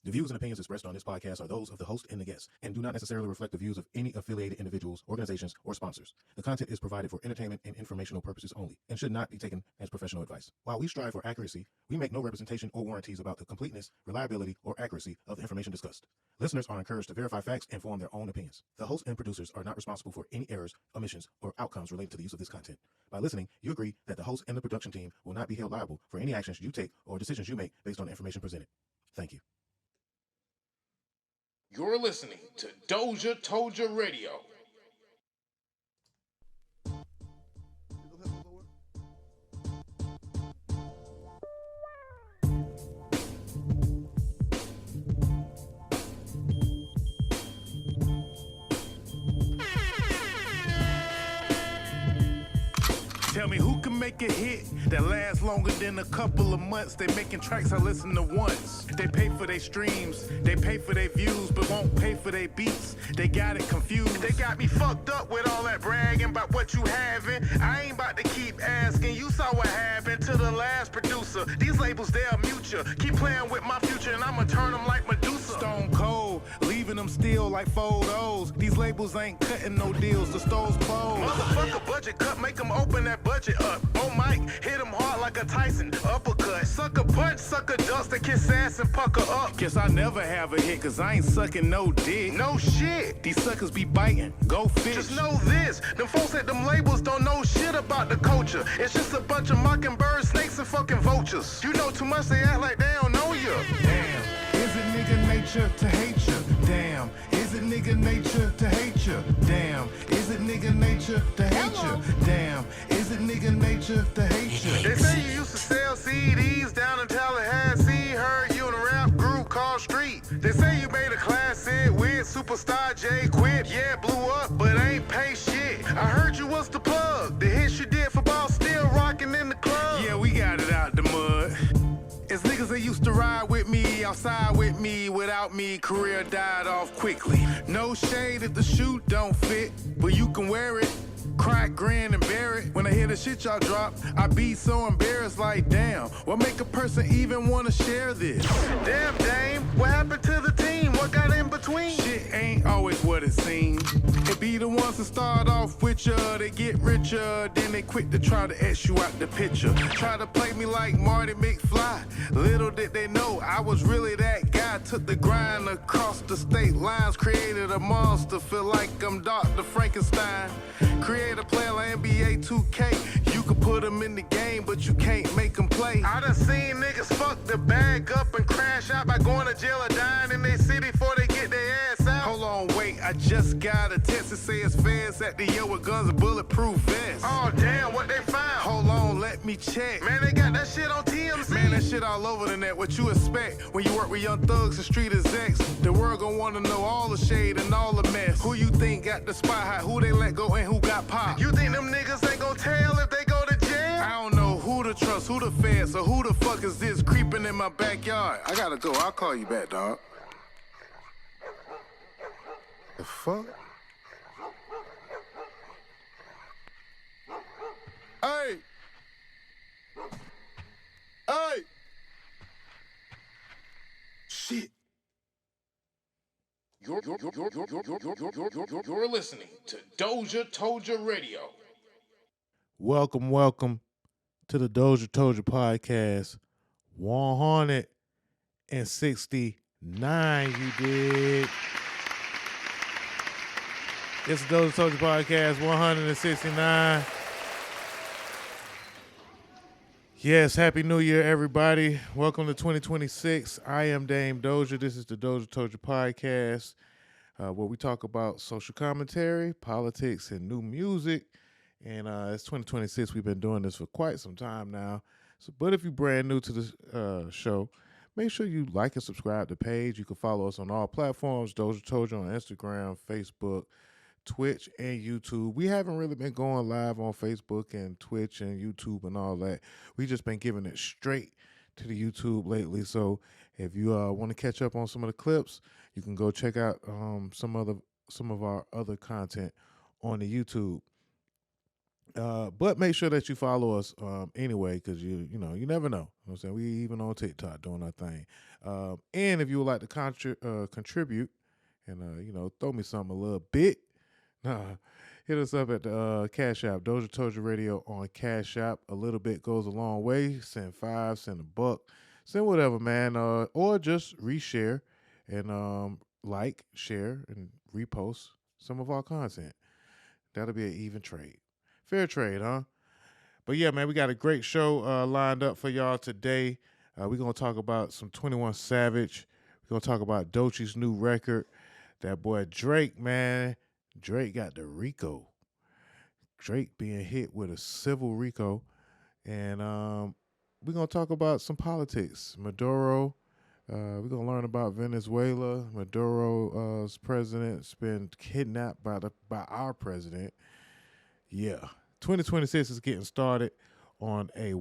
The views and opinions expressed on this podcast are those of the host and the guests, and do not necessarily reflect the views of any affiliated individuals, organizations, or sponsors. The content is provided for entertainment and informational purposes only, and should not be taken as professional advice. While we strive for accuracy, we make no representation or warranties about the completeness, reliability, or accuracy of the information discussed. Listeners are encouraged to verify facts and form their own opinions. The host and producers are not responsible for any errors, omissions, or outcomes related to the use of this content. By listening, you agree that the host and the production team will not be held liable for any actions you take or decisions you make based on the information presented. Thank you. You're listening to DozhaToldya Radio. Tell me who can make a hit that lasts longer than a couple of months. They making tracks I listen to once. They pay for their streams, they pay for their views, but won't pay for their beats. They got it confused. They got me fucked up with all that bragging about what you having. I ain't about to keep asking. You saw what happened to the last producer. These labels, they'll mute you. Keep playing with my future and I'ma turn them like Medusa. Stone cold, leaving them still like photos. These labels ain't cutting no deals, the store's closed. Motherfucker budget cut, make them open that budget up. Oh Mike, hit him hard like a Tyson uppercut. Sucker punch, sucker dust, they kiss ass and pucker up. Guess I never have a hit, cause I ain't sucking no dick. No shit, these suckers be biting, go fish. Just know this, them folks at them labels don't know shit about the culture. It's just a bunch of mockingbirds, snakes, and fucking vultures. You know too much, they act like they don't know you. Damn, is it nigga nature to hate you? Damn, is it nigga nature to hate you? Damn, is it nigga nature to hate you? Damn, is it nigga nature to hate you? They say you used to sell CDs down in Tallahassee. Heard you in a rap group called Street. They say you made a classic with Superstar J Quit. Yeah, blew up, but ain't pay shit. I heard you was the plug. The hits you did for ball still rocking in the club. Yeah, we got it out the mud. It's niggas that used to ride with me, outside with me, without me, career died off quickly. No shade if the shoe don't fit, but you can wear it. Cry, grin, and bear it. When I hear the shit y'all drop, I be so embarrassed like, damn, what make a person even want to share this? Damn, dame, what happened to the team? What got in between? Shit ain't always what it seems. It be the ones that start off with ya, they get richer, then they quit to try to X you out the picture. Try to play me like Marty McFly. Little did they know I was really that guy. Took the grind across the state lines, created a monster, feel like I'm Dr. Frankenstein. Create a player like NBA 2K. You can put them in the game, but you can't make them play. I done seen niggas fuck the bag up and crash out by going to jail or dying in their city before they get their ass out. Hold on, wait, I just got a text that says feds at the yo with guns and bulletproof vests. Oh damn, what they found? Hold on, let me check. Man, they got that shit on TMZ. Man, that shit all over the net. What you expect when you work with young thugs and street execs? The world gon' wanna know all the shade and all the mess. Who you think got the spot hot? Who they let go and who got popped? You think them niggas ain't gon' tell if they go to jail? I don't know who to trust, who to feds, or who the fuck is this creeping in my backyard? I gotta go, I'll call you back, dog. The fuck? Hey! Hey! Shit. You're listening to DozhaToldya Radio. Welcome to the DozhaToldya Podcast. 169, you dig? It's the DozhaToldya Podcast, 169. Yes, Happy New Year, everybody. Welcome to 2026. I am Dame Dozha. This is the DozhaToldya Podcast, where we talk about social commentary, politics, and new music. And it's 2026. We've been doing this for quite some time now. But if you're brand new to the show, make sure you like and subscribe to the page. You can follow us on all platforms, DozhaToldya on Instagram, Facebook, Twitch, and YouTube. We haven't really been going live on Facebook and Twitch and YouTube and all that. We just been giving it straight to the YouTube lately. So if you want to catch up on some of the clips, you can go check out some of our other content on the YouTube. But make sure that you follow us anyway, because you never know. You know what I'm saying? We even on TikTok doing our thing. And if you would like to contribute and throw me something a little bit, hit us up at the Cash App, DozhaToldya Radio on Cash App. A little bit goes a long way. Send $5, send $1, send whatever, man. Or just reshare and like, share, and repost some of our content. That'll be an even trade. Fair trade, huh? But yeah, man, we got a great show lined up for y'all today. We're going to talk about some 21 Savage. We're going to talk about Doechie's new record. That boy Drake, man. Drake got the RICO. Drake being hit with a civil RICO. And we're going to talk about some politics. Maduro. We're going to learn about Venezuela. Maduro's president's been kidnapped by our president. Yeah. 2026 is getting started on a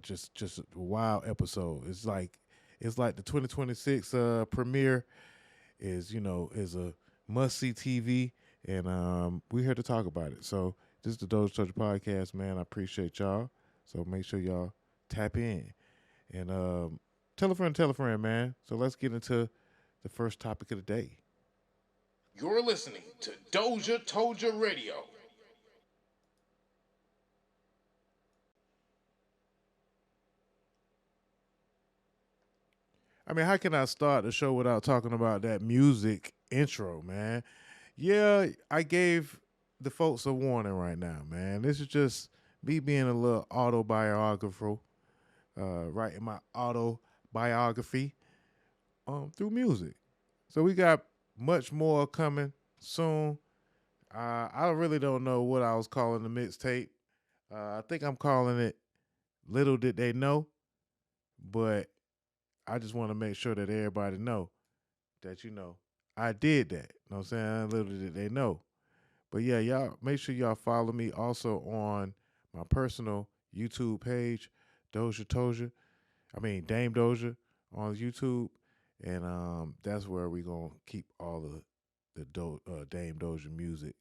just a wild episode. It's like the 2026 premiere is a must-see TV, and we're here to talk about it. So this is the DozhaToldya Podcast, man. I appreciate y'all. So make sure y'all tap in. And tell a friend, man. So let's get into the first topic of the day. You're listening to DozhaToldya Radio. I mean, how can I start the show without talking about that music intro, man? Yeah, I gave the folks a warning right now, man. This is just me being a little autobiographical, writing my autobiography through music. So we got much more coming soon. I really don't know what I was calling the mixtape. I think I'm calling it Little Did They Know, but I just want to make sure that everybody know that, I did that. You know what I'm saying? Little did they know. But yeah, y'all make sure y'all follow me also on my personal YouTube page, DozhaToldya. I mean, Dame Dozha on YouTube. And that's where we're going to keep all of the Dame Dozha music.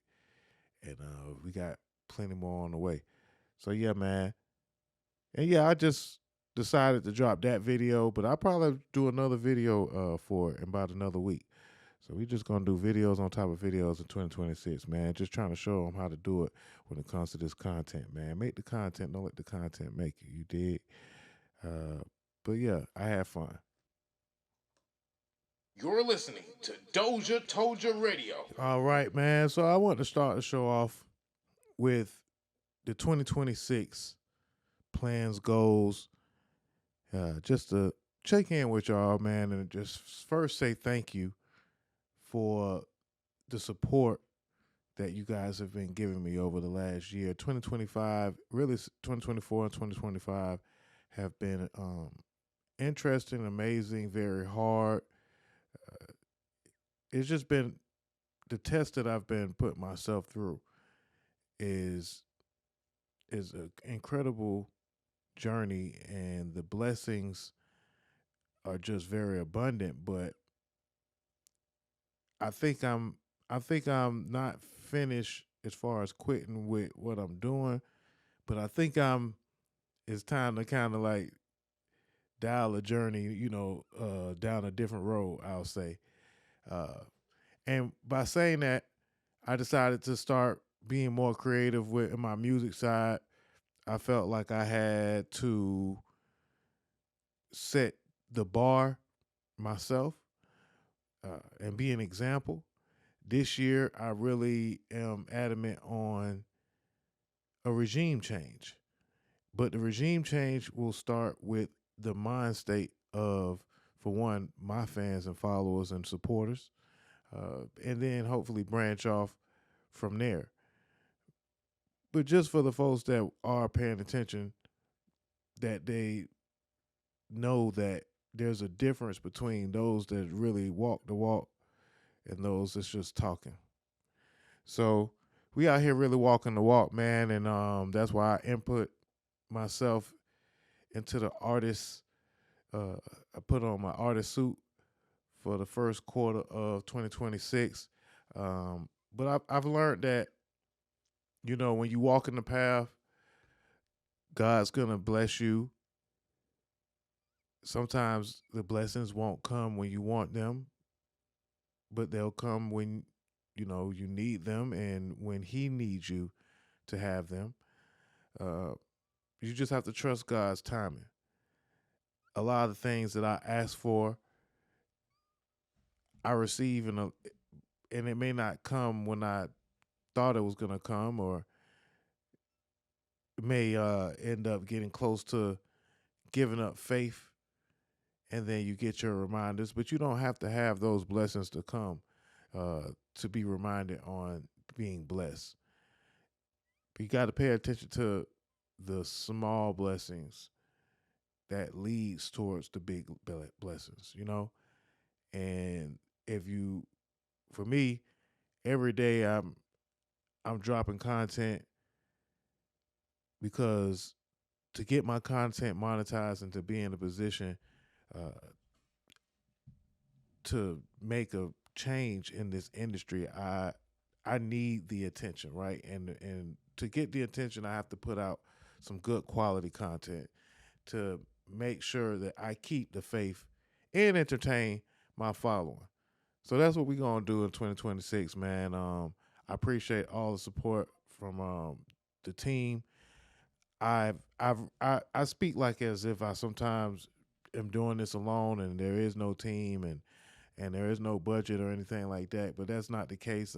And we got plenty more on the way. So yeah, man. And yeah, I just decided to drop that video, but I'll probably do another video for it in about another week. So we just going to do videos on top of videos in 2026, man. Just trying to show them how to do it when it comes to this content, man. Make the content, don't let the content make you. You dig? But yeah, I had fun. You're listening to DozhaToldya Radio. All right, man. So I want to start the show off with the 2026 plans, goals, just to check in with y'all, man, and just first say thank you for the support that you guys have been giving me over the last year. 2025, really 2024 and 2025 have been interesting, amazing, very hard. It's just been the test that I've been putting myself through is an incredible journey, and the blessings are just very abundant. But I think I'm not finished as far as quitting with what I'm doing, but I think it's time to kind of like dial a journey, down a different road, I'll say. And by saying that, I decided to start being more creative with my music side. I felt like I had to set the bar myself and be an example. This year, I really am adamant on a regime change. But the regime change will start with the mind state of, for one, my fans and followers and supporters, and then hopefully branch off from there. But just for the folks that are paying attention, that they know that there's a difference between those that really walk the walk and those that's just talking. So we out here really walking the walk, man, and that's why I input myself into the artist. I put on my artist suit for the first quarter of 2026. But I've learned that, when you walk in the path, God's going to bless you sometimes the blessings won't come when you want them, but they'll come when you need them and when he needs you to have them. Uh, you just have to trust God's timing. A lot of the things that I ask for, I receive, and it may not come when I thought it was gonna come, or it may end up getting close to giving up faith, and then you get your reminders. But you don't have to have those blessings to come to be reminded on being blessed. But you got to pay attention to the small blessings that leads towards the big blessings, And if you, for me, every day I'm dropping content because to get my content monetized and to be in a position uh, to make a change in this industry, I need the attention, right? And to get the attention, I have to put out some good quality content to make sure that I keep the faith and entertain my following. So that's what we're gonna do in 2026, man. I appreciate all the support from the team. I speak like as if I sometimes am doing this alone and there is no team and there is no budget or anything like that, but that's not the case.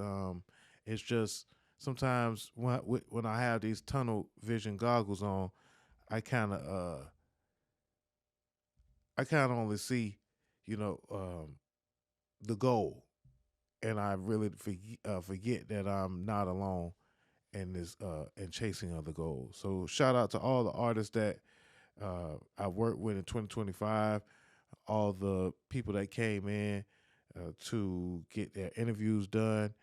It's just sometimes when I have these tunnel vision goggles on, I kind of only see, the goal, and I really forget that I'm not alone in this in chasing other goals. So shout out to all the artists that I worked with in 2025, all the people that came in to get their interviews done.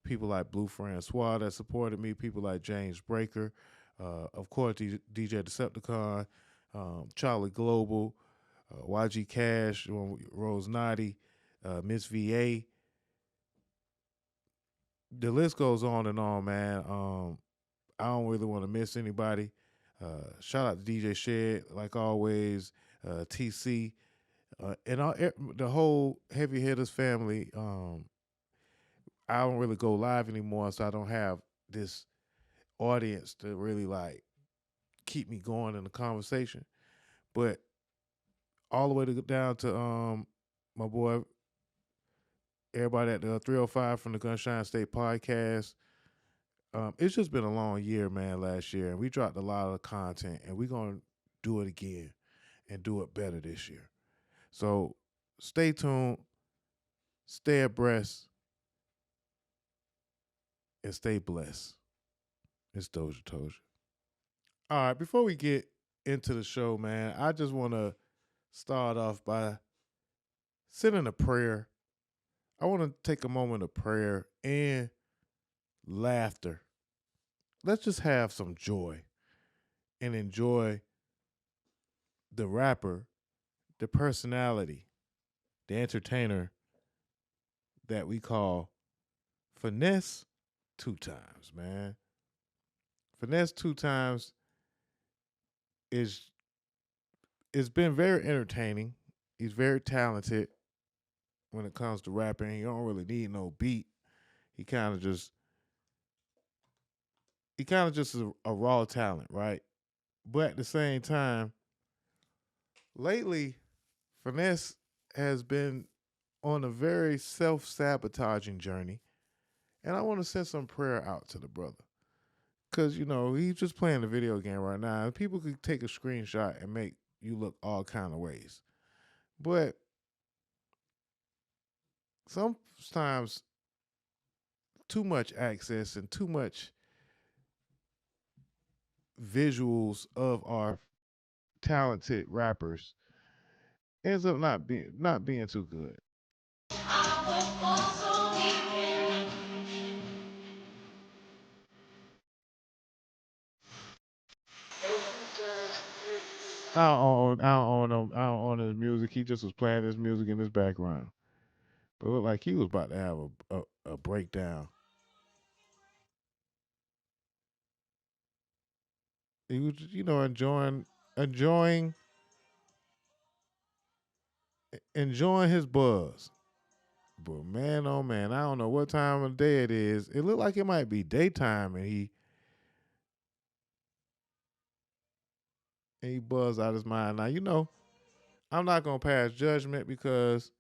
People like Blue Francois that supported me, people like James Breaker, of course, DJ Decepticon, Charlie Global, YG Cash, Rose Naughty, Miss VA. The list goes on and on, man. I don't really want to miss anybody. Shout out to DJ Shed, like always, TC, and the whole Heavy Hitters family. I don't really go live anymore, so I don't have this audience to really like keep me going in the conversation. But all the way down to my boy, everybody at the 305 from the Gunshine State Podcast. It's just been a long year, man, last year. And we dropped a lot of content, and we're going to do it again and do it better this year. So stay tuned, stay abreast, and stay blessed. It's Dozha Toldya. All right, before we get into the show, man, I just want to start off by sending a prayer. I want to take a moment of prayer and laughter. Let's just have some joy and enjoy the rapper, the personality, the entertainer that we call Finesse2Tymes, man. Finesse2Tymes it's been very entertaining. He's very talented when it comes to rapping. He don't really need no beat. He kind of just is a raw talent, right? But at the same time, lately, Finesse has been on a very self-sabotaging journey. And I want to send some prayer out to the brother. Because, he's just playing a video game right now. And people could take a screenshot and make you look all kind of ways. But sometimes too much access and too much visuals of our talented rappers ends up not being too good. I don't own his music. He just was playing his music in his background. But it looked like he was about to have a breakdown. He was, enjoying enjoying his buzz. But man, oh man, I don't know what time of day it is. It looked like it might be daytime, and he buzzed out his mind. Now, I'm not gonna pass judgment because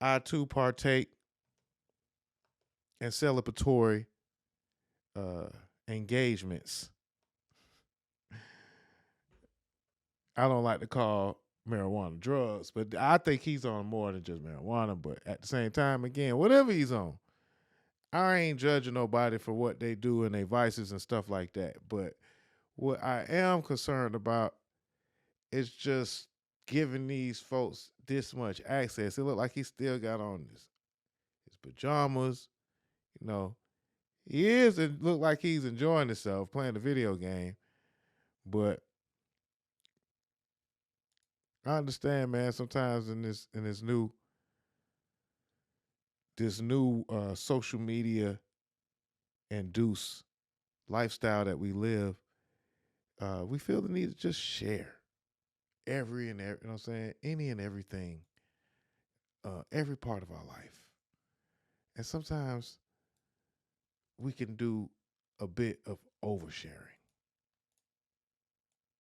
I too partake in celebratory engagements. I don't like to call marijuana drugs, but I think he's on more than just marijuana. But at the same time, again, whatever he's on, I ain't judging nobody for what they do and their vices and stuff like that. But what I am concerned about is just giving these folks this much access. It looked like he still got on his pajamas. It looked like he's enjoying himself playing the video game. But I understand, man. Sometimes in this new social media induced lifestyle that we live, we feel the need to just share every, any and everything, every part of our life. And sometimes we can do a bit of oversharing.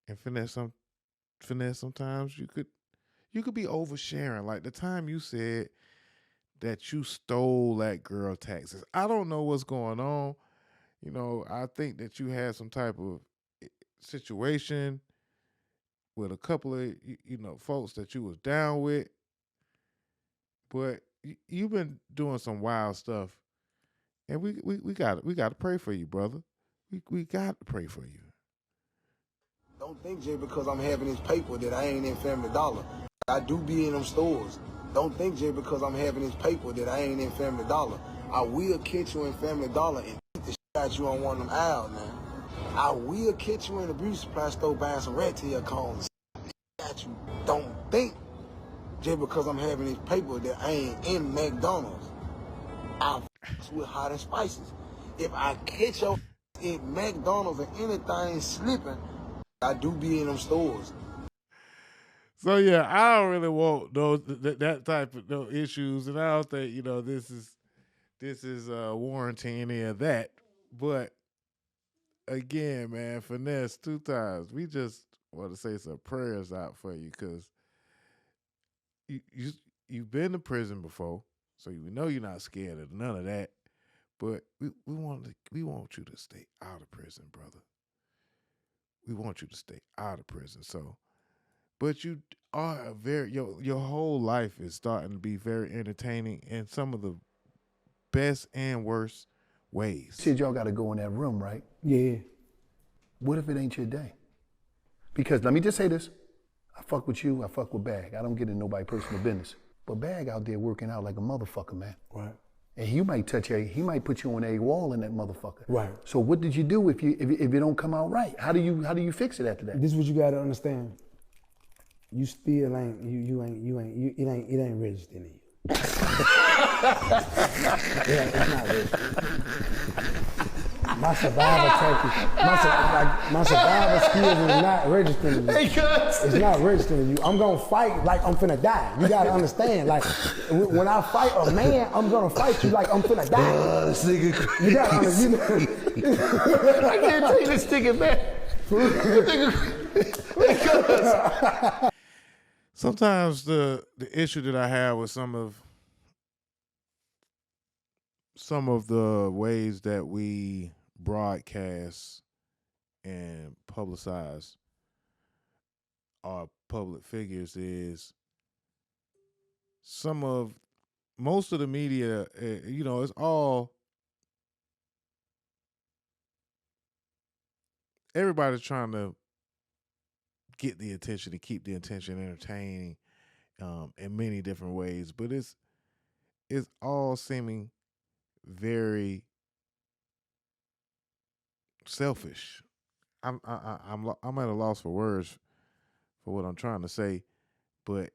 And finesse sometimes you could be oversharing. Like the time you said that you stole that girl taxes. I don't know what's going on. I think that you had some type of situation with a couple of folks that you was down with, but you've been doing some wild stuff, and we got to pray for you, brother. We got to pray for you. Don't think Jay because I'm having this paper that I ain't in Family Dollar. I do be in them stores. Don't think Jay because I'm having this paper that I ain't in Family Dollar. I will catch you in Family Dollar and beat the shit out you on one of them aisles, man. I will catch you in the beauty supply store buying some rat tail cones. Got you. Don't think Jay because I'm having this paper that I ain't in McDonald's. I f*** with hot and spices. If I catch your in McDonald's or anything slipping, I do be in them stores. So yeah, I don't really want that type of issues, and I don't think this is warranting any of that. But again, man, Finesse2Tymes, we just want to say some prayers out for you because you've been to prison before, so we know you're not scared of none of that. But we want you to stay out of prison, brother. We want you to stay out of prison. So, but you are your whole life is starting to be very entertaining in some of the best and worst ways. Said y'all got to go in that room, right? Yeah. What if it ain't your day? Because let me just say this. I fuck with you, I fuck with Bag. I don't get in nobody's personal business. But Bag out there working out like a motherfucker, man. Right. And he might he might put you on a wall in that motherfucker. Right. So what did you do if it don't come out right? How do you fix it after that? This is what you gotta understand. You still ain't it ain't registered in you. Yeah, it's not registered. My survival tactics, my survival skills is not registering in you. It's not registering in you. I'm gonna fight like I'm finna die. You gotta understand. Like when I fight a man, I'm gonna fight you like I'm finna die. This nigga crazy. You gotta understand. I can't take this nigga back. Sometimes the issue that I have with some of the ways that we broadcast and publicize our public figures is most of the media, it's all, everybody's trying to get the attention, to keep the attention entertaining in many different ways, but it's all seeming very selfish. I'm at a loss for words for what I'm trying to say, but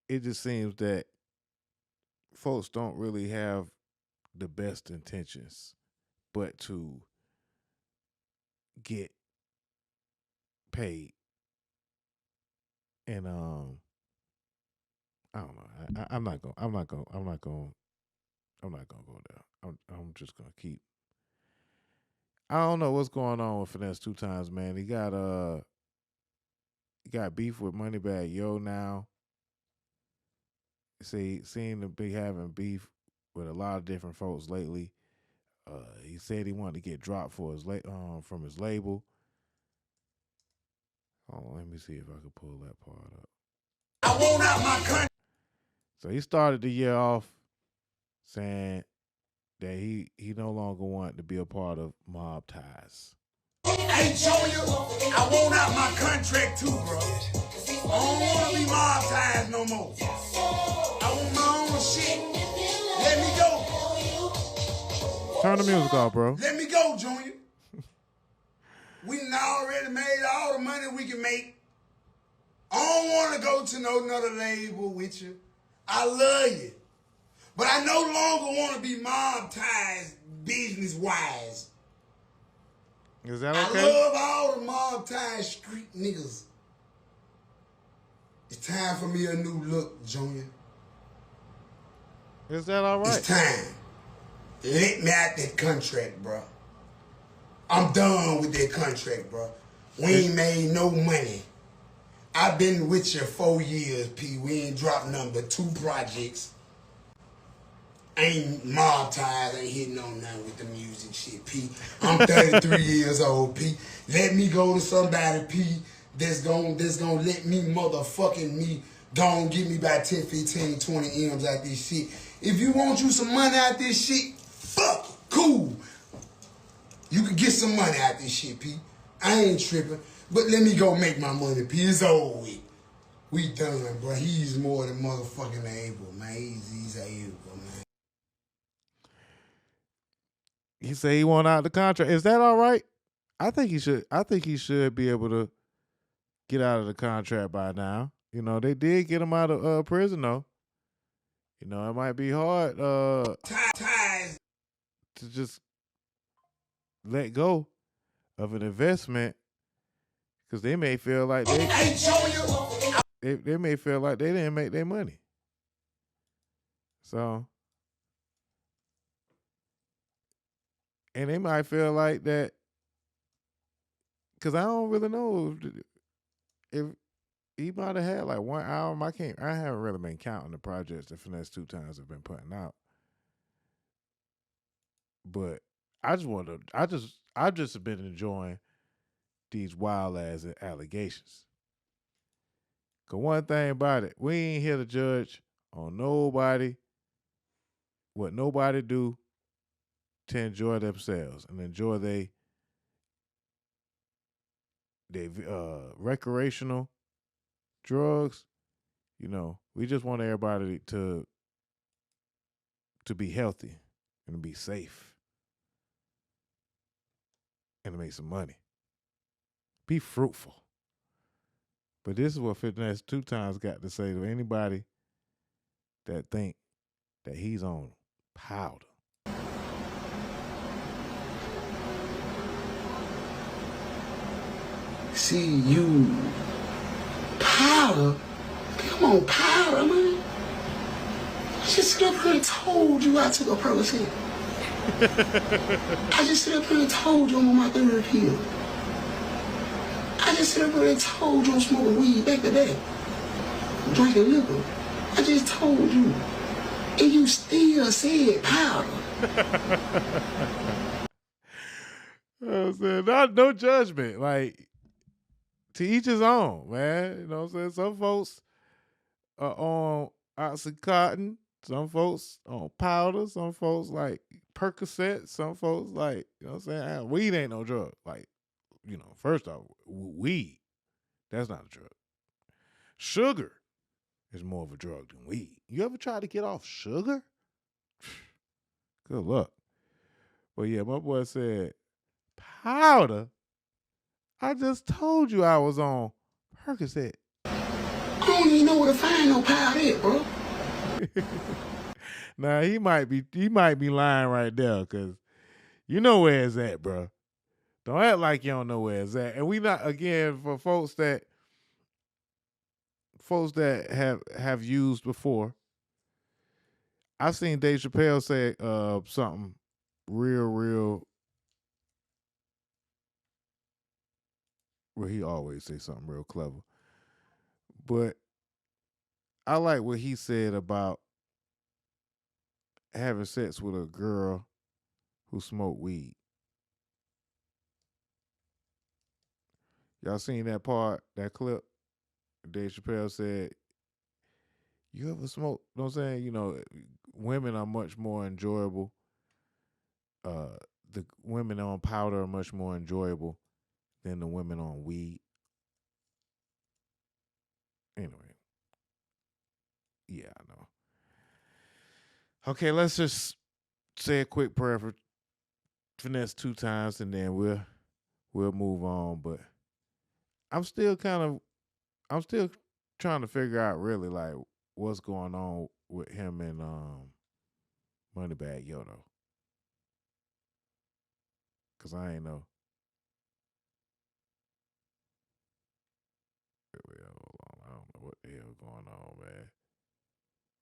it just seems that folks don't really have the best intentions, but to get paid. And I don't know. I'm not gonna go there. I'm just gonna keep. I don't know what's going on with Finesse2Tymes, man. He got beef with Moneybag Yo now. Seem to be having beef with a lot of different folks lately. He said he wanted to get dropped for his from his label. Oh, let me see if I can pull that part up. I won't out my country. So he started the year off saying that he no longer wanted to be a part of mob ties. Hey, Junior, I won't out my contract too, bro. I don't want to be mob ties no more. I want my own shit. Let me go. Turn the music off, bro. Let me go, Junior. We done already made all the money we can make. I don't want to go to no another label with you. I love you. But I no longer want to be mob ties business-wise. Is that okay? I love all the mob ties street niggas. It's time for me a new look, Junior. Is that all right? It's time. Let me out that contract, bro. I'm done with that contract, bro. We ain't made no money. I've been with you 4 years, P. We ain't dropped nothing but 2 projects. Ain't mob ties, ain't hitting on nothing with the music shit, P. I'm 33 years old, P. Let me go to somebody, P, that's gonna let me motherfucking me gon' give me about 10, 15, 20 M's out this shit. If you want you some money out this shit, fuck it, cool. You can get some money out this shit, P. I ain't tripping, but let me go make my money, P. It's over with. We done, bro. He's more than motherfucking able, man. He's able, man. He said he want out the contract. Is that all right? I think he should be able to get out of the contract by now. You know, they did get him out of prison though. You know, it might be hard Ties. to just let go of an investment because they may feel like they may feel like they didn't make their money. So, and they might feel like that because I don't really know if he might have had like 1 hour. I haven't really been counting the projects that Finesse2Tymes have been putting out. But I've just been enjoying these wild ass allegations. Cause one thing about it, we ain't here to judge on nobody, what nobody do to enjoy themselves and enjoy they recreational drugs. You know, we just want everybody to be healthy and to be safe and to make some money. Be fruitful. But this is what Finesse2Tymes got to say to anybody that think that he's on powder. See, you powder? Come on, powder, man. I just sit up here and told you I took a Percocet. I just sit up here and told you I'm on my 3rd pill. I just sit up here and told you I'm smoking weed back to back. Drinking liquor. I just told you. And you still said powder. I'm saying, no judgment. Like, to each his own, man. You know what I'm saying? Some folks are on Oxycontin. Some folks on powder. Some folks like Percocet. Some folks like, you know what I'm saying? Weed ain't no drug. Like, you know, first off, weed, that's not a drug. Sugar is more of a drug than weed. You ever try to get off sugar? Good luck. But yeah, my boy said, powder? I just told you I was on Percocet. I don't even know where to find no powder at, bro. Now he might be lying right there, because you know where it's at, bro. Don't act like you don't know where it's at. And we not, again, for folks that folks that have used before. I've seen Dave Chappelle say something real. Well, he always say something real clever. But I like what he said about having sex with a girl who smoked weed. Y'all seen that part, that clip? Dave Chappelle said, you ever smoke? You know what I'm saying? You know, women are much more enjoyable. The women on powder are much more enjoyable than the women on weed. Anyway. Yeah, I know. Okay, let's just say a quick prayer for Finesse2Tymes and then we'll move on. But I'm still trying to figure out really like what's going on with him and Moneybagg Yo though. Cause I ain't know. Hold on. I don't know what the hell going on, man.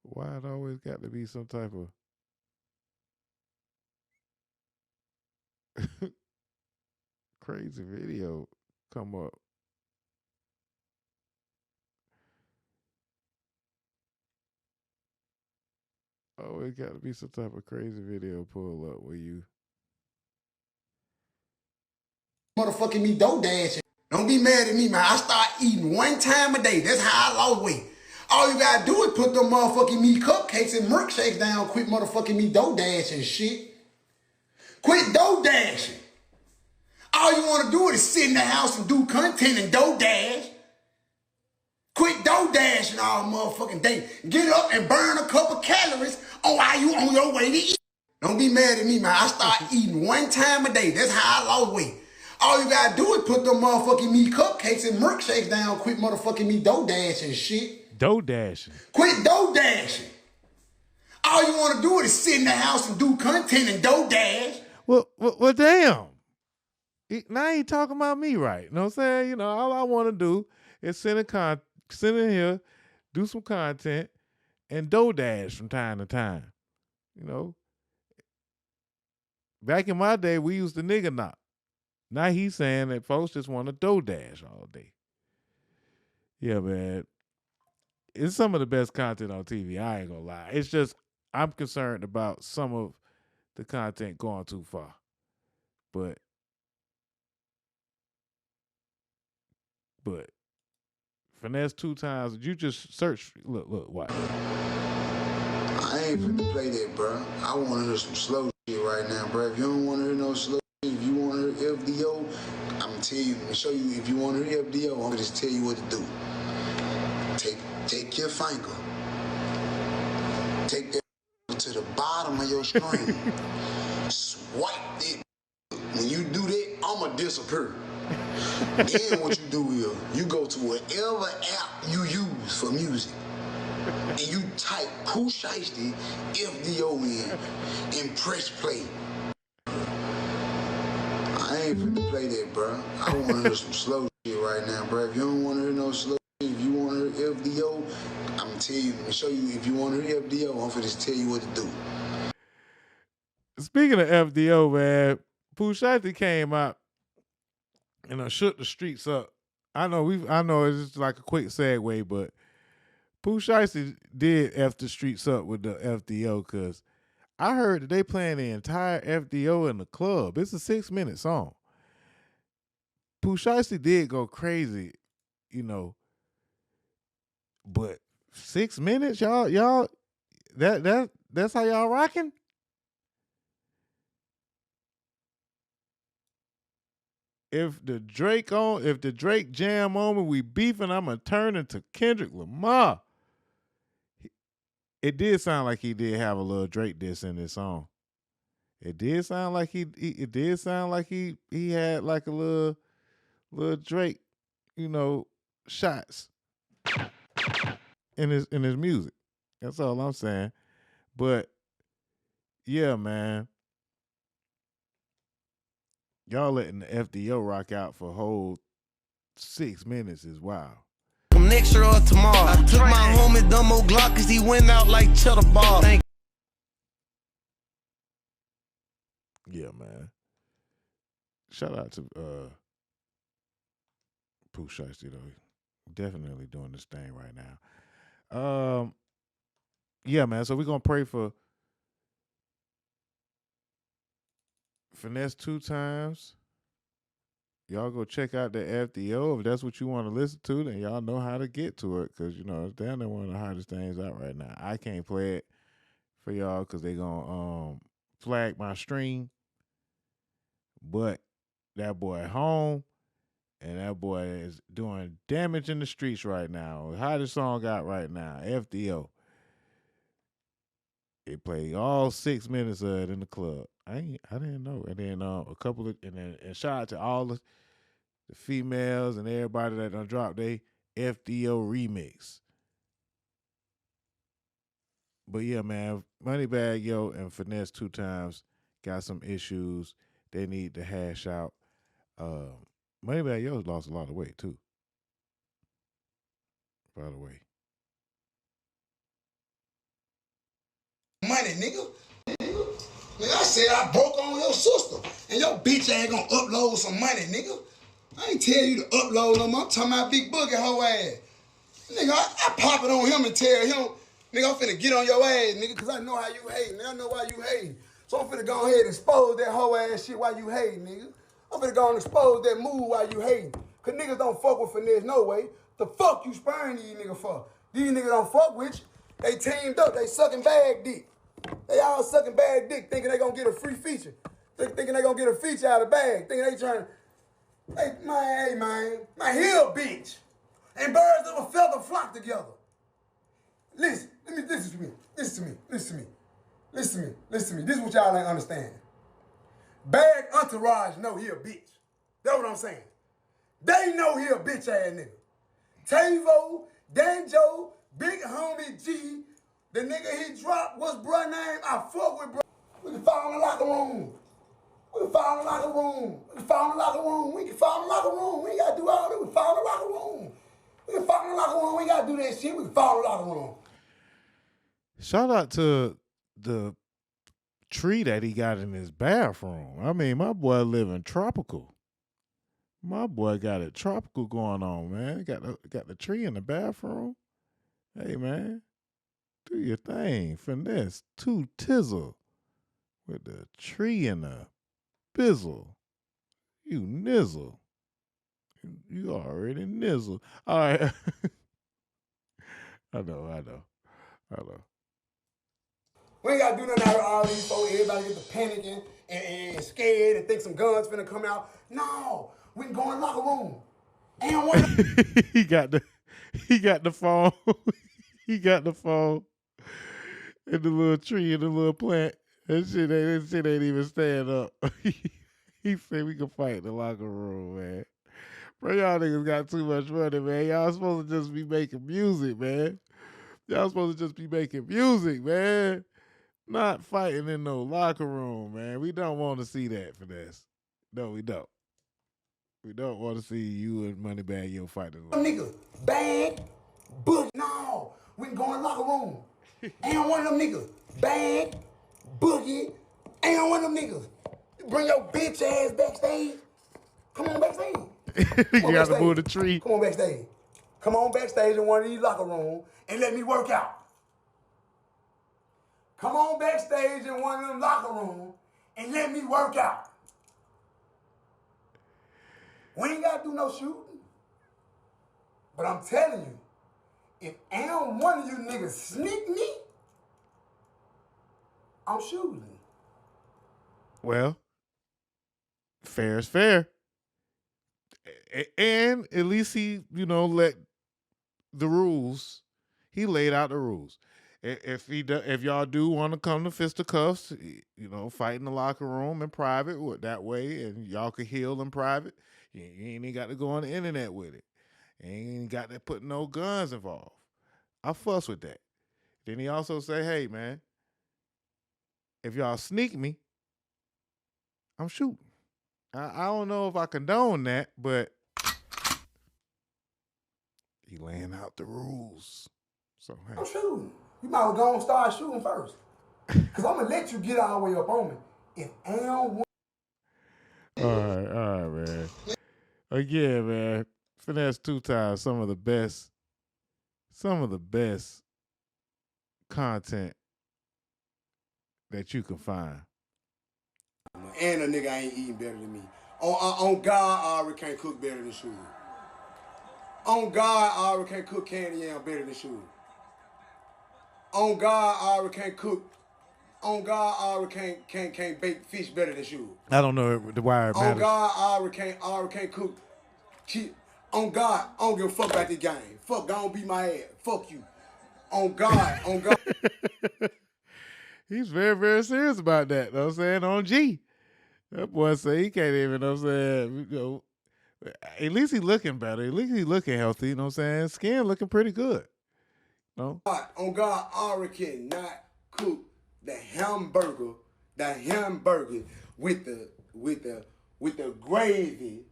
Why it always got to be some type of crazy video come up? Always got to be some type of crazy video pull up where you Motherfucking me dough dashing. Don't be mad at me, man. I start eating one time a day. That's how I lost weight. All you gotta do is put them motherfucking me cupcakes and milkshakes down. Quit motherfucking me dough dashing shit. Quit dough dashing. All you wanna do is sit in the house and do content and dough dash. Quit dough dashing all motherfucking day. Get up and burn a couple calories while you on your way to eat. Don't be mad at me, man. I start eating one time a day. That's how I lost weight. All you gotta do is put them motherfucking me cupcakes and milkshakes down. Quit motherfucking me dough dashing shit. dough dashing. Quit dough dashing. All you wanna do is sit in the house and do content and dough dash. Well, damn. Now he talking about me right. You know what I'm saying? You know, all I want to do is sit in here, do some content, and dough dash from time to time. You know? Back in my day, we used to nigga knock. Now he's saying that folks just want to dough dash all day. Yeah, man. It's some of the best content on TV. I ain't gonna lie. It's just I'm concerned about some of the content going too far. But Finesse2Tymes, you just search. Look, watch. I ain't finna play that, bro. I wanna hear some slow shit right now, bro. If you don't wanna hear no slow shit, if you wanna hear FDO, I'm gonna tell you, I'm gonna show you. If you wanna hear FDO, I'm gonna just tell you what to do. Take your finger, take that to the bottom of your screen, swipe it. When you do that, I'ma disappear. Then what you do is you go to whatever app you use for music and you type Pooh Shiesty FDO in and press play. I ain't finna play that, bro. I wanna hear some slow shit right now, bro. If you don't wanna hear no slow shit, if you wanna hear FDO, I'm gonna tell you, I'm gonna show you. If you wanna hear FDO, I'm gonna just tell you what to do. Speaking of FDO, man, Pooh Shiesty came out and shook the streets up. I know it's just like a quick segue, but Pooh Shiesty did F the streets up with the FDO because I heard that they playing the entire FDO in the club. It's a 6-minute song. Pooh Shiesty did go crazy, you know, but 6 minutes, y'all, that's how y'all rocking? If the Drake jam on me, we beefing, I'ma turn into Kendrick Lamar. It did sound like he did have a little Drake diss in this song. It did sound like he had like a little Drake, you know, shots in his music. That's all I'm saying. But yeah, man. Y'all letting the FDO rock out for a whole 6 minutes is wild. next year or tomorrow. I took my homie Dumbo Glock cause he went out like cheddar ball. Yeah, man. Shout out to Pooh Shiesty, though. Definitely doing this thing right now. Yeah, man. So we're gonna pray for Finesse2Tymes. Y'all go check out the FDO. If that's what you want to listen to, then y'all know how to get to it. Because, you know, it's down there one of the hottest things out right now. I can't play it for y'all because they going to flag my stream. But that boy at home, and that boy is doing damage in the streets right now. Hottest song out right now, FDO. They played all 6 minutes of it in the club. I didn't know. And then a couple of and shout out to all the females and everybody that done dropped they FDO remix. But yeah, man, Moneybagg Yo and Finesse2Tymes got some issues they need to hash out. Moneybagg Yo's lost a lot of weight too, by the way. Money, nigga. Nigga, I said I broke on your sister, and your bitch ain't gonna upload some money, nigga. I ain't tell you to upload no more. I'm talking about Big Boogie hoe ass. Nigga, I pop it on him and tell him, nigga, I'm finna get on your ass, nigga, cause I know how you hate, nigga. I know why you hating. So I'm finna go ahead and expose that hoe ass shit while you hating, nigga. I'm finna go and expose that move while you hating. Cause niggas don't fuck with Finesse no way. The fuck you spurring these niggas for? These niggas don't fuck with you. They teamed up, they sucking bag dick. They all sucking bag dick, thinking they gonna get a free feature. Thinking they gonna get a feature out of the bag. Thinking they trying, hey man, he a bitch. And birds of a feather flock together. Listen to me. This is what y'all ain't understanding. Bag entourage know he a bitch. That's what I'm saying. They know he a bitch ass nigga. Tavo, Danjo, Big Homie G, the nigga he dropped, what's bruh name? I fuck with bruh. We can fall in the locker room. We can fall in the locker room. We can fall in the locker room. We can fall in the locker room. We ain't gotta do all that. We can fall in the locker room. We can fall in the locker room. We ain't gotta do that shit. We can fall in the locker room. Shout out to the tree that he got in his bathroom. I mean, my boy living tropical. My boy got it tropical going on, man. Got the tree in the bathroom. Hey, man, do your thing. Finesse2Tizzle with the tree in the bizzle. You nizzle. You already nizzle. All right. I know. We ain't gotta do nothing out of all these folks. Everybody get to panicking and scared and think some guns finna come out. No, we can go in the locker room. Ain't one. He got the phone. He got the phone. And the little tree and the little plant. That shit ain't even stand up. He said we can fight in the locker room, man. Bro, y'all niggas got too much money, man. Y'all supposed to just be making music, man. Y'all supposed to just be making music, man. Not fighting in no locker room, man. We don't want to see that, Finesse. No, we don't. We don't want to see you and Moneybagg Yo fighting. Nigga, bag, boogie. No, we can go in the locker room. Ain't one of them niggas. Bag, boogie. Ain't one of them niggas. Bring your bitch ass backstage. Come on backstage. You got to move the tree. Come on backstage. Come on backstage in one of these locker rooms and let me work out. Come on backstage in one of them locker rooms and let me work out. We ain't got to do no shooting. But I'm telling you, if ain't one of you niggas sneak me, I'm shooting. Well, fair is fair. And at least he, let the rules. He laid out the rules. If y'all do want to come to fisticuffs, fight in the locker room in private that way, and y'all could heal in private. You ain't even got to go on the internet with it. You ain't got to put no guns involved. I fuss with that. Then he also say, hey, man, if y'all sneak me, I'm shooting. I don't know if I condone that, but He laying out the rules. So hey. I'm shooting. You might well go and start shooting first. Because I'm going to let you get all the way up on me. If I don't want... All right, man. Again, man, Finesse2Tymes, some of the best content that you can find. And a nigga ain't eating better than me. On God, I already can't cook better than Sugar. On God, I already can't cook candy yam better than Sugar. On God, I already can't cook. On God, I already can't bake fish better than Sugar. I don't know why it matters. On God, I already can't cook. On God, I don't give a fuck about this game. Fuck, don't beat my ass. Fuck you. On God. He's very, very serious about that. Know what I'm saying? On G. That boy say he can't even, know what I'm saying, at least he looking better. At least he looking healthy, you know what I'm saying? Skin looking pretty good. No? On God, I already cannot cook the hamburger with the gravy,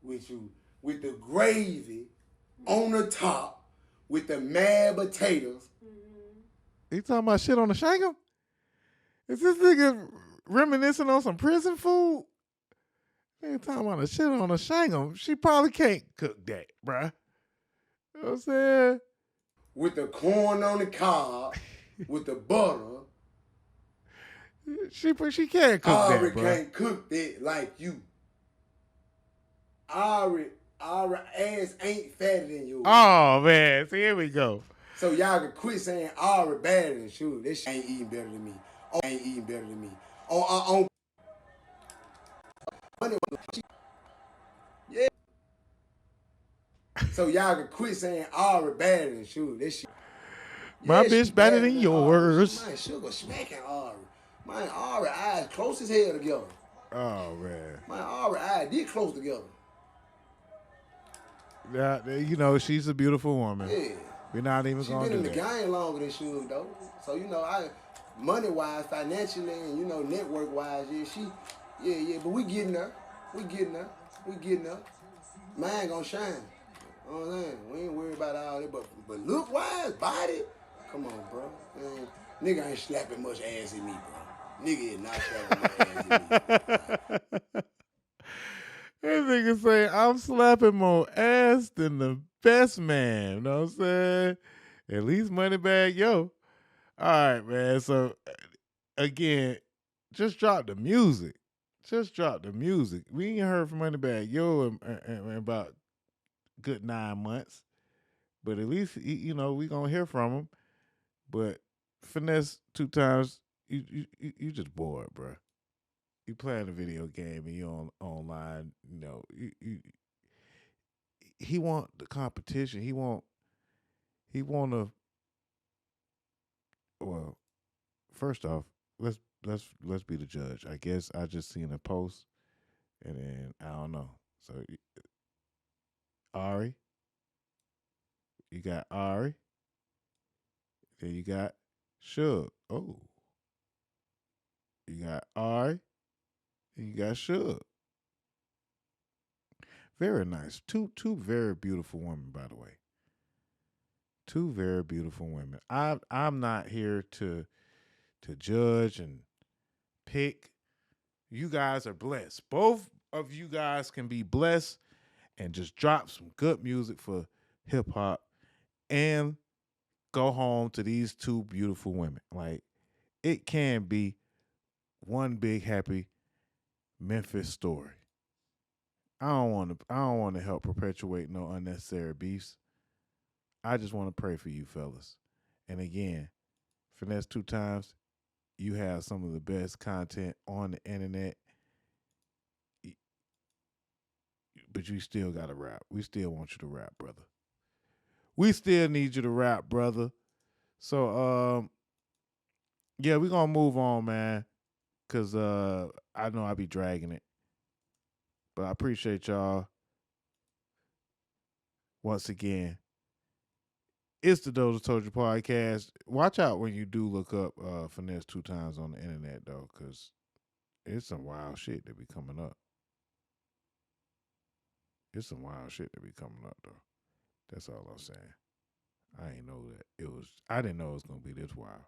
with the gravy on the top, with the mashed potatoes. He talking about shit on the shankum? Is this nigga reminiscing on some prison food? He talking about the shit on the shankum. She probably can't cook that, bruh. You know what I'm saying? With the corn on the cob, with the butter. She can't cook that, Ari bro. can't cook that like you. Ari ass ain't fatter than yours. Oh, man. See, here we go. So y'all can quit saying Ari better than Sugar. This shit ain't eating better than me. Ain't eating better than me. On yeah. So y'all can quit saying Ari better than Sugar. This shit. My bitch better than yours. Man, Sugar smacking Ari. Man, Ari eyes close as hell together. Oh, man. Man, Ari eyes did close together. Yeah, you know, she's a beautiful woman. Yeah. We're not even going to do that. She been in the game longer than Sugar, though. So, you know, money-wise, financially, and, you know, network-wise, yeah, but we getting her. We getting her. Mine gonna shine. You know what I'm saying? We ain't worried about all that, but look-wise, body, come on, bro. Man, nigga ain't slapping much ass in me, bro. Nigga is not slapping much ass in me. That nigga say, I'm slapping more ass than the best man. You know what I'm saying? At least Moneybag Yo. All right, man. So, again, just drop the music. We ain't heard from Moneybag Yo in about a good 9 months. But at least, you know, we going to hear from him. But Finesse2Tymes, you just bored, bro. You playing a video game and you online, you know, he want the competition. He want to. Well, first off, let's be the judge. I guess I just seen a post, and then I don't know. So, Ari, you got Ari, then you got Suge. Oh, you got Ari. You got Suge. Very nice. Two very beautiful women, by the way. Two very beautiful women. I'm not here to judge and pick. You guys are blessed. Both of you guys can be blessed and just drop some good music for hip hop and go home to these two beautiful women. Like, it can be one big happy Memphis story. I don't want to help perpetuate no unnecessary beefs. I just want to pray for you fellas. And again, Finesse2Tymes, you have some of the best content on the internet. But you still got to rap. We still want you to rap, brother. We still need you to rap, brother. So, yeah, we're going to move on, man. Because I know I be dragging it. But I appreciate y'all. Once again, it's the DozhaToldya Podcast. Watch out when you do look up Finesse2Tymes on the internet, though, because it's some wild shit that be coming up. Though. That's all I'm saying. I ain't know that it was. I didn't know it was gonna be this wild.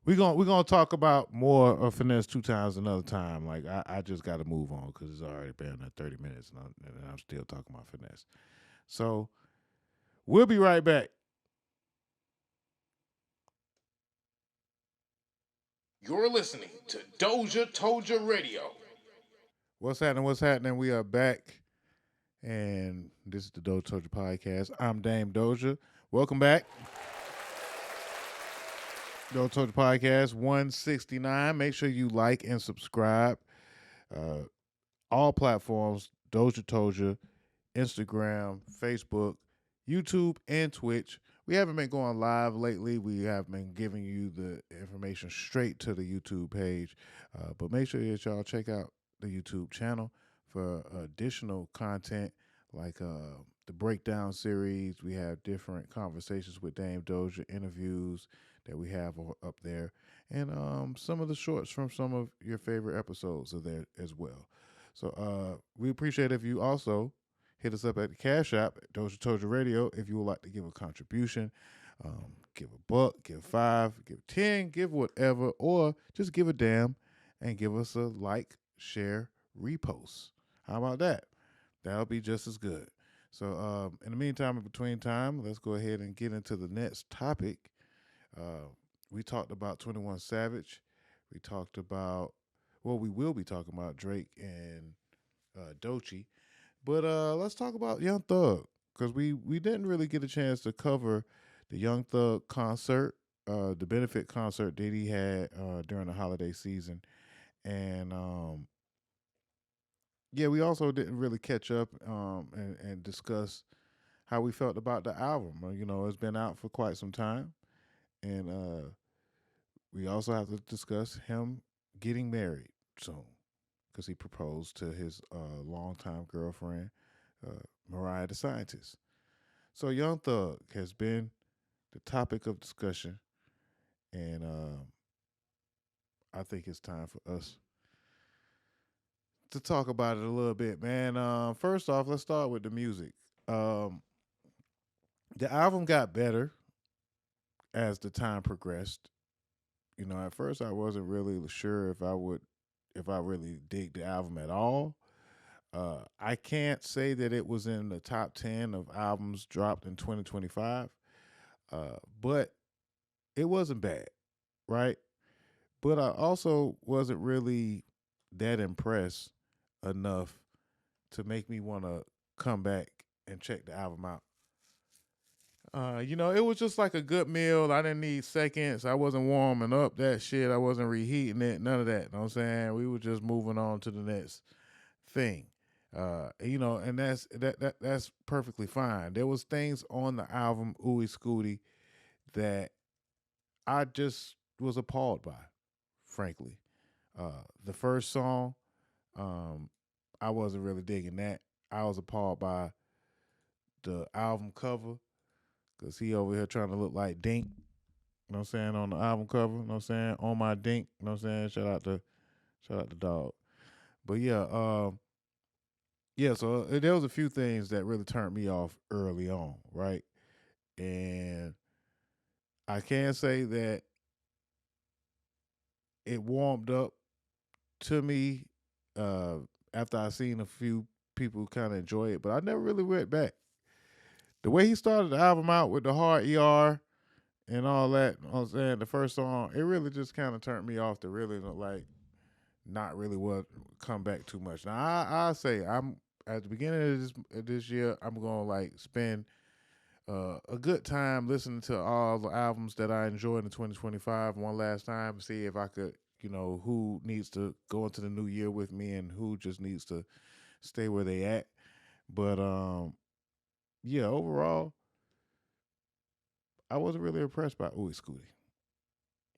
We're gonna talk about more of Finesse2Tymes another time. Like I just got to move on because it's already been 30 minutes and I'm still talking about Finesse. So we'll be right back. You're listening to DozhaToldya Radio. What's happening? What's happening? We are back, and this is the DozhaToldya Podcast. I'm Dame Dozha. Welcome back. DozhaToldya Podcast 169. Make sure you like and subscribe. All platforms, DozhaToldya, Instagram, Facebook, YouTube, and Twitch. We haven't been going live lately. We have been giving you the information straight to the YouTube page. But make sure that y'all check out the YouTube channel for additional content like the breakdown series. We have different conversations with Dame Dozha, interviews that we have up there, and some of the shorts from some of your favorite episodes are there as well. So we appreciate if you also hit us up at the Cash App at DozhaToldya Radio if you would like to give a contribution. Give $1, give $5, give 10, give whatever, or just give a damn and give us a like, share, repost. How about that? That'll be just as good. So in the meantime, in between time, let's go ahead and get into the next topic. We talked about 21 Savage. We talked about, well, we will be talking about Drake and Doechii. But let's talk about Young Thug, because we didn't really get a chance to cover the Young Thug concert, the benefit concert that he had during the holiday season. And yeah, we also didn't really catch up and discuss how we felt about the album. You know, it's been out for quite some time. And we also have to discuss him getting married soon, because he proposed to his longtime girlfriend, Mariah the Scientist. So Young Thug has been the topic of discussion, and I think it's time for us to talk about it a little bit, man. First off, let's start with the music. The album got better as the time progressed. You know, at first I wasn't really sure if I really dig the album at all. I can't say that it was in the top 10 of albums dropped in 2025, but it wasn't bad, right? But I also wasn't really that impressed enough to make me want to come back and check the album out. You know, it was just like a good meal. I didn't need seconds. I wasn't warming up that shit. I wasn't reheating it. None of that. You know what I'm saying? We were just moving on to the next thing. You know, and that's perfectly fine. There was things on the album Ooey Scooty that I just was appalled by, frankly. The first song, I wasn't really digging that. I was appalled by the album cover, because he over here trying to look like Dink, you know what I'm saying, on the album cover, you know what I'm saying, on my Dink, you know what I'm saying, shout out to Dog. But yeah, so there was a few things that really turned me off early on, right? And I can say that it warmed up to me after I seen a few people kind of enjoy it, but I never really went back. The way he started the album out with the hard ER and all that, you know what I'm saying, the first song, it really just kind of turned me off to really like not really come back too much. Now I say I'm at the beginning of this year, I'm gonna like spend a good time listening to all the albums that I enjoyed in 2025 one last time, see if I could, you know, who needs to go into the new year with me and who just needs to stay where they at. But yeah, overall, I wasn't really impressed by Ooey Scooty.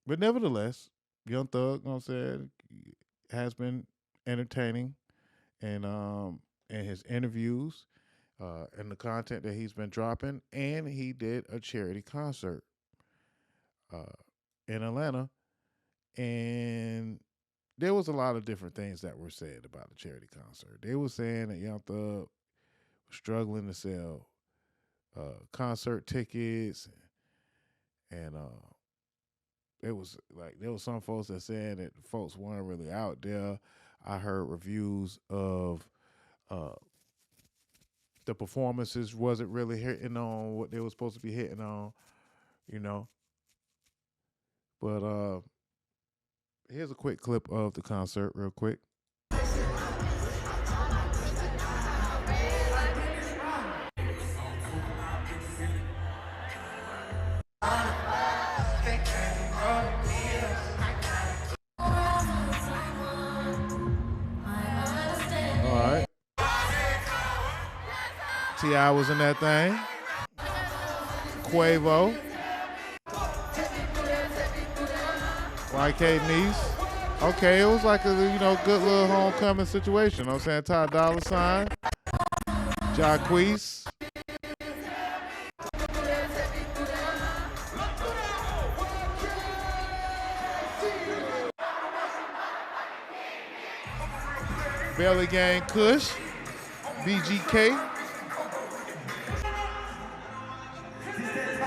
But nevertheless, Young Thug, you know what I'm saying, has been entertaining, and his interviews, and the content that he's been dropping, and he did a charity concert in Atlanta, and there was a lot of different things that were said about the charity concert. They were saying that Young Thug was struggling to sell concert tickets, and it was like there was some folks that said that folks weren't really out there. I heard reviews of the performances wasn't really hitting on what they were supposed to be hitting on, you know. But here's a quick clip of the concert, real quick. All right. T.I. was in that thing. Quavo. YK Niece. Okay, it was like a good little homecoming situation. You know what I'm saying? Ty Dolla $ign. Jacquees. Belly Gang Kush. BGK.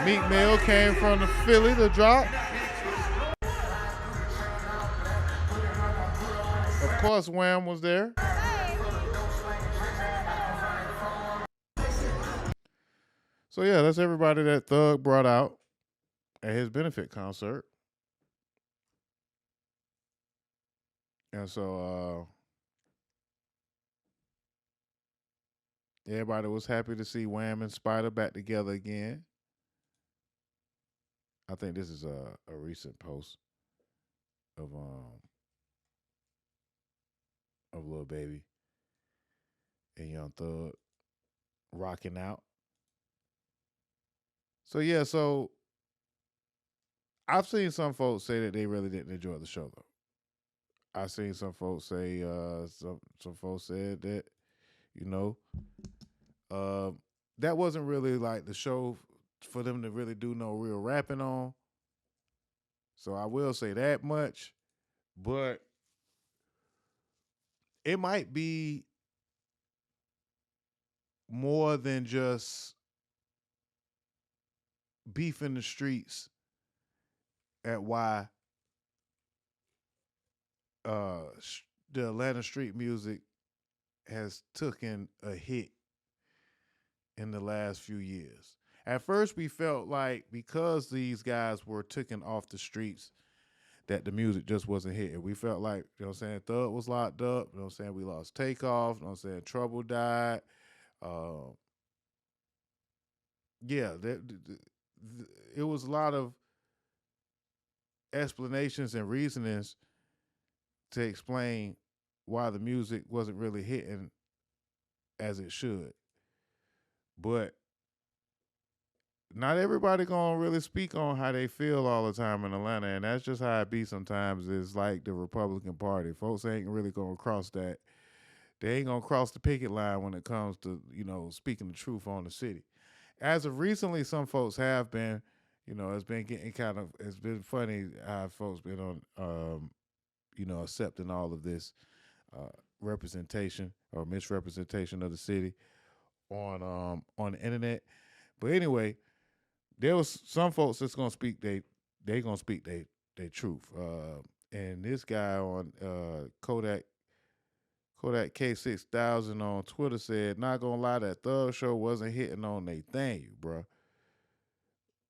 Meek Mill came from the Philly to drop. Of course, Wham was there. So yeah, that's everybody that Thug brought out at his benefit concert. And so everybody was happy to see Wham and Spider back together again. I think this is a recent post of Lil Baby and Young Thug rocking out. So yeah, so I've seen some folks say that they really didn't enjoy the show though. I've seen some folks say some folks said that, that wasn't really like the show for them to really do no real rapping on. So I will say that much, but it might be more than just beef in the streets at why the Atlanta street music has taken a hit in the last few years. At first, we felt like because these guys were taken off the streets that the music just wasn't hitting. We felt like, Thug was locked up. We lost Takeoff. Trouble died. It was a lot of explanations and reasonings to explain why the music wasn't really hitting as it should. But not everybody gonna really speak on how they feel all the time in Atlanta, and that's just how it be sometimes. It's like the Republican Party. Folks ain't really gonna cross that. They ain't gonna cross the picket line when it comes to, speaking the truth on the city. As of recently, some folks have been, it's been getting it's been funny how folks been on, accepting all of this representation or misrepresentation of the city on the internet. But anyway, there was some folks that's gonna speak they gonna speak they truth. And this guy on Kodak K6000 on Twitter said, "Not gonna lie, that Thug show wasn't hitting on they thing, bruh.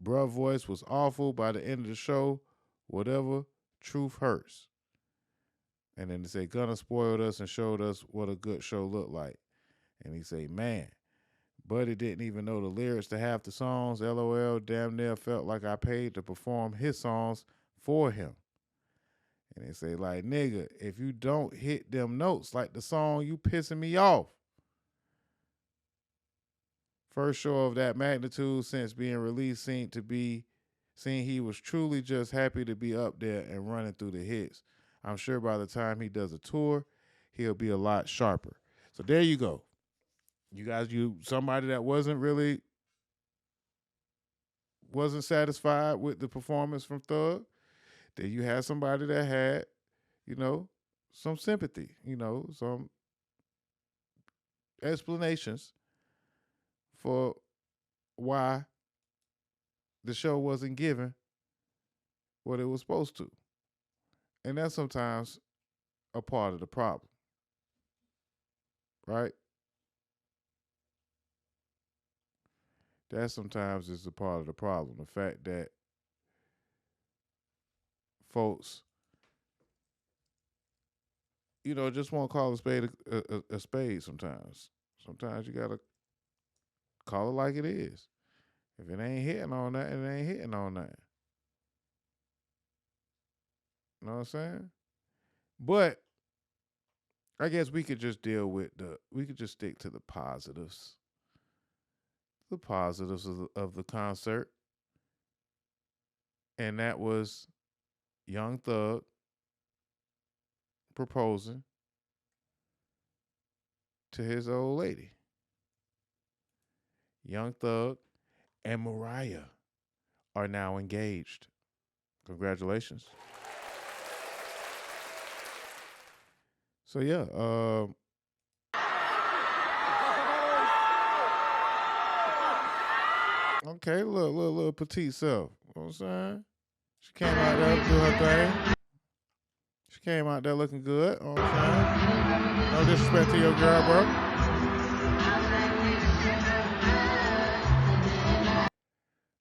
Bruh voice was awful by the end of the show. Whatever, truth hurts." And then they say, "Gunna spoiled us and showed us what a good show looked like." And he say, "Man, Buddy didn't even know the lyrics to half the songs. LOL, damn near felt like I paid to perform his songs for him." And they say, like, "Nigga, if you don't hit them notes like the song, you pissing me off." First show of that magnitude since being released seemed he was truly just happy to be up there and running through the hits. I'm sure by the time he does a tour, he'll be a lot sharper. So there you go. You guys, somebody that wasn't satisfied with the performance from Thug. Then you had somebody that had, some sympathy, some explanations for why the show wasn't given what it was supposed to. And that's sometimes a part of the problem, right? That sometimes is a part of the problem. The fact that folks, just won't call a spade a spade sometimes. Sometimes you got to call it like it is. If it ain't hitting on that, it ain't hitting on that. You know what I'm saying? But I guess we could just stick to the positives. The positives of the concert. And that was Young Thug proposing to his old lady. Young Thug and Mariah are now engaged. Congratulations. So yeah, okay, little petite self. You know what I'm saying? She came out there to do her thing. She came out there looking good. You know what I'm saying? No disrespect to your girl, bro.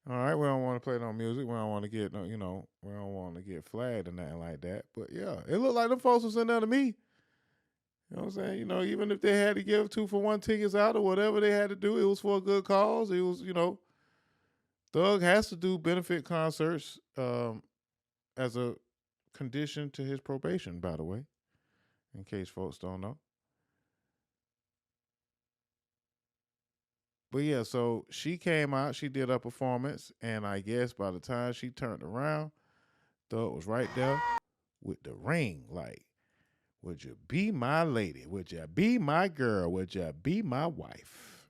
All right, we don't want to play no music. We don't want to get we don't want to get flagged or nothing like that. But yeah, it looked like them folks was in there to me. You know what I'm saying? Even if they had to give 2-for-1 tickets out or whatever they had to do, it was for a good cause. It was, Thug has to do benefit concerts as a condition to his probation, by the way, in case folks don't know. But yeah, so she came out, she did a performance, and I guess by the time she turned around, Thug was right there with the ring, like, would you be my lady? Would you be my girl? Would you be my wife?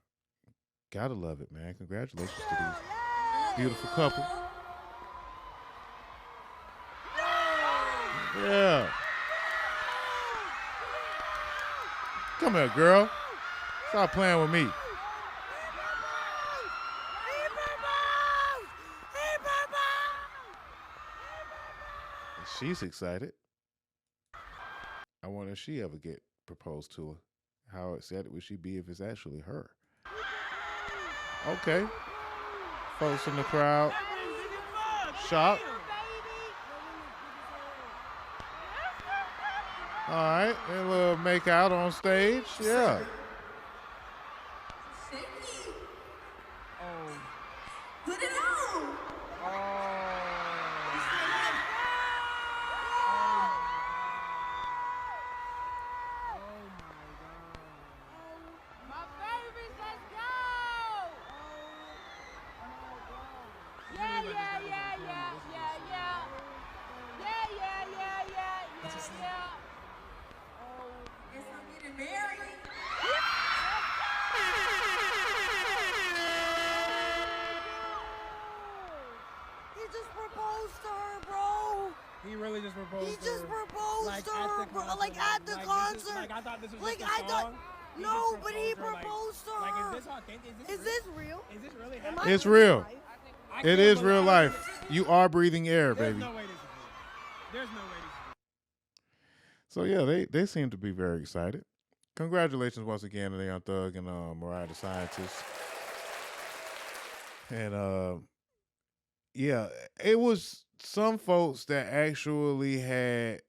Gotta love it, man. Congratulations to these beautiful couple. Yeah. Come here, girl. Stop playing with me. She's excited. I wonder if she ever get proposed to her. How excited would she be if it's actually her? Okay. Folks in the crowd. Shocked. All right. A little make out on stage. Yeah. Put it on. He really just proposed He to just her. proposed to her, bro. Like at the concert. I thought this was like just a I thought. song. No, but he proposed to her. Like, is this authentic? Is this real? Is this really Am happening? It's real. It is believe real it. life. You are breathing air, There's baby. no way this is real. There's no way this is real. So yeah, they seem to be very excited. Congratulations once again to Young Thug and Mariah the Scientist. And yeah, it was some folks that actually had.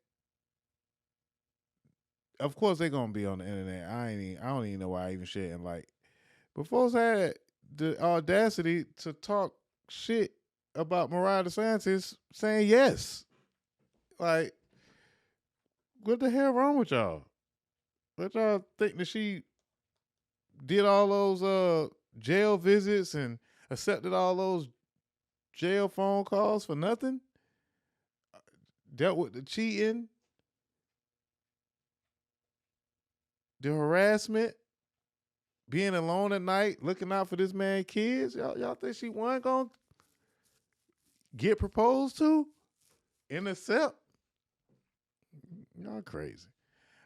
Of course, they're gonna be on the internet. I don't even know why I even sharing like. But folks had the audacity to talk shit about Mariah the Scientist, saying yes. Like, what the hell wrong with y'all? What y'all think that she did all those jail visits and accepted all those jail phone calls for nothing? Dealt with the cheating, the harassment, being alone at night, looking out for this man's kids. Y'all think she wasn't gonna get proposed to and accept? Y'all crazy.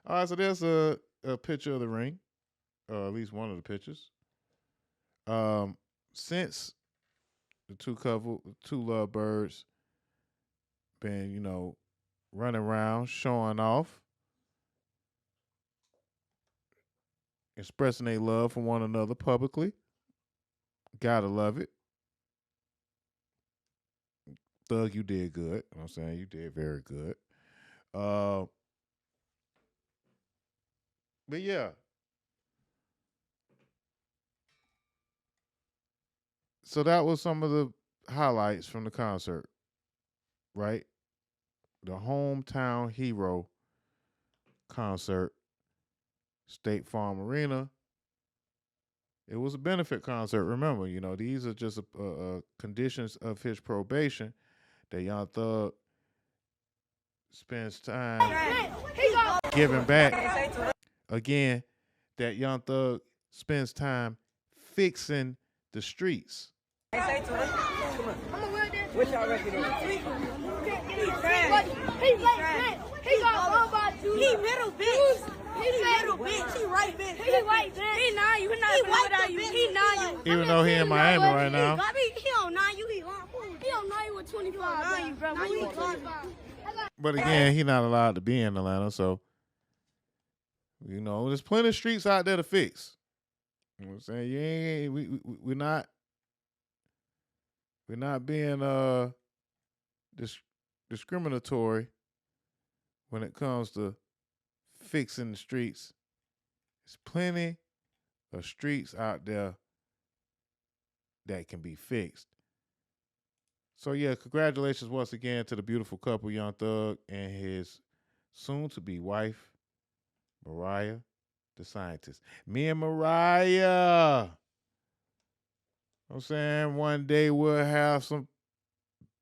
All right, so there's a picture of the ring, or at least one of the pictures. Since the two lovebirds been, running around, showing off, expressing their love for one another publicly. Gotta love it. Thug, you did good. You know what I'm saying? You did very good. But yeah. So that was some of the highlights from the concert, right? The Hometown Hero concert, State Farm Arena. It was a benefit concert. Remember, these are just conditions of his probation that Young Thug spends time giving back. Again, that Young Thug spends time fixing the streets. What y'all reckon? He middle bitch. He middle bitch. He right bitch. He right bitch. He not you. He not without you. He not you. Even though he in Miami right now. He don't know you. He don't know you with 25. Now you, bro. But again, he not allowed to be in Atlanta, so there's plenty of streets out there to fix. You know what I'm saying? We're not being discriminatory when it comes to fixing the streets. There's plenty of streets out there that can be fixed. So yeah, congratulations once again to the beautiful couple, Young Thug and his soon-to-be wife, Mariah, the scientist. Me and Mariah. I'm saying one day we'll have some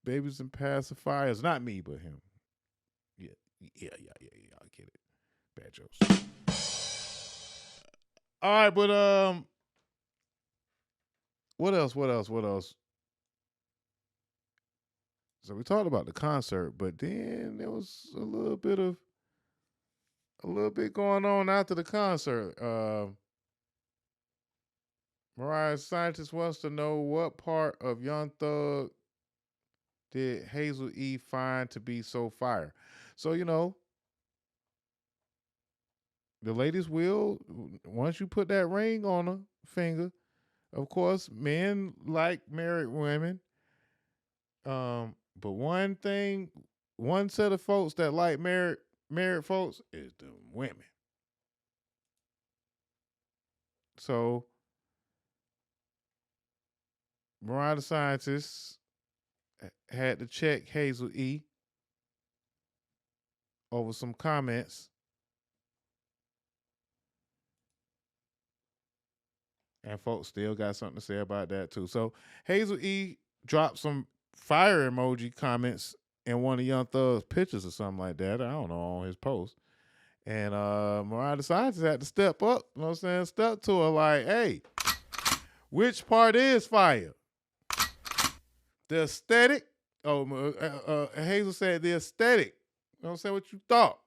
babies and pacifiers. Not me, but him. Yeah. I get it. Bad jokes. All right, but what else? So we talked about the concert, but then there was a little bit going on after the concert. Mariah's scientist wants to know what part of Young Thug did Hazel E find to be so fire. So, the ladies will, once you put that ring on her finger, of course, men like married women. But one set of folks that like married folks is the women. So, Mariah the scientist had to check Hazel E over some comments. And folks still got something to say about that too. So Hazel E dropped some fire emoji comments in one of Young Thug's pictures or something like that. I don't know, on his post. And Mariah the scientist had to step up, you know what I'm saying? Step to her like, hey, which part is fire? The aesthetic? Hazel said the aesthetic. You know what I'm saying? What you thought?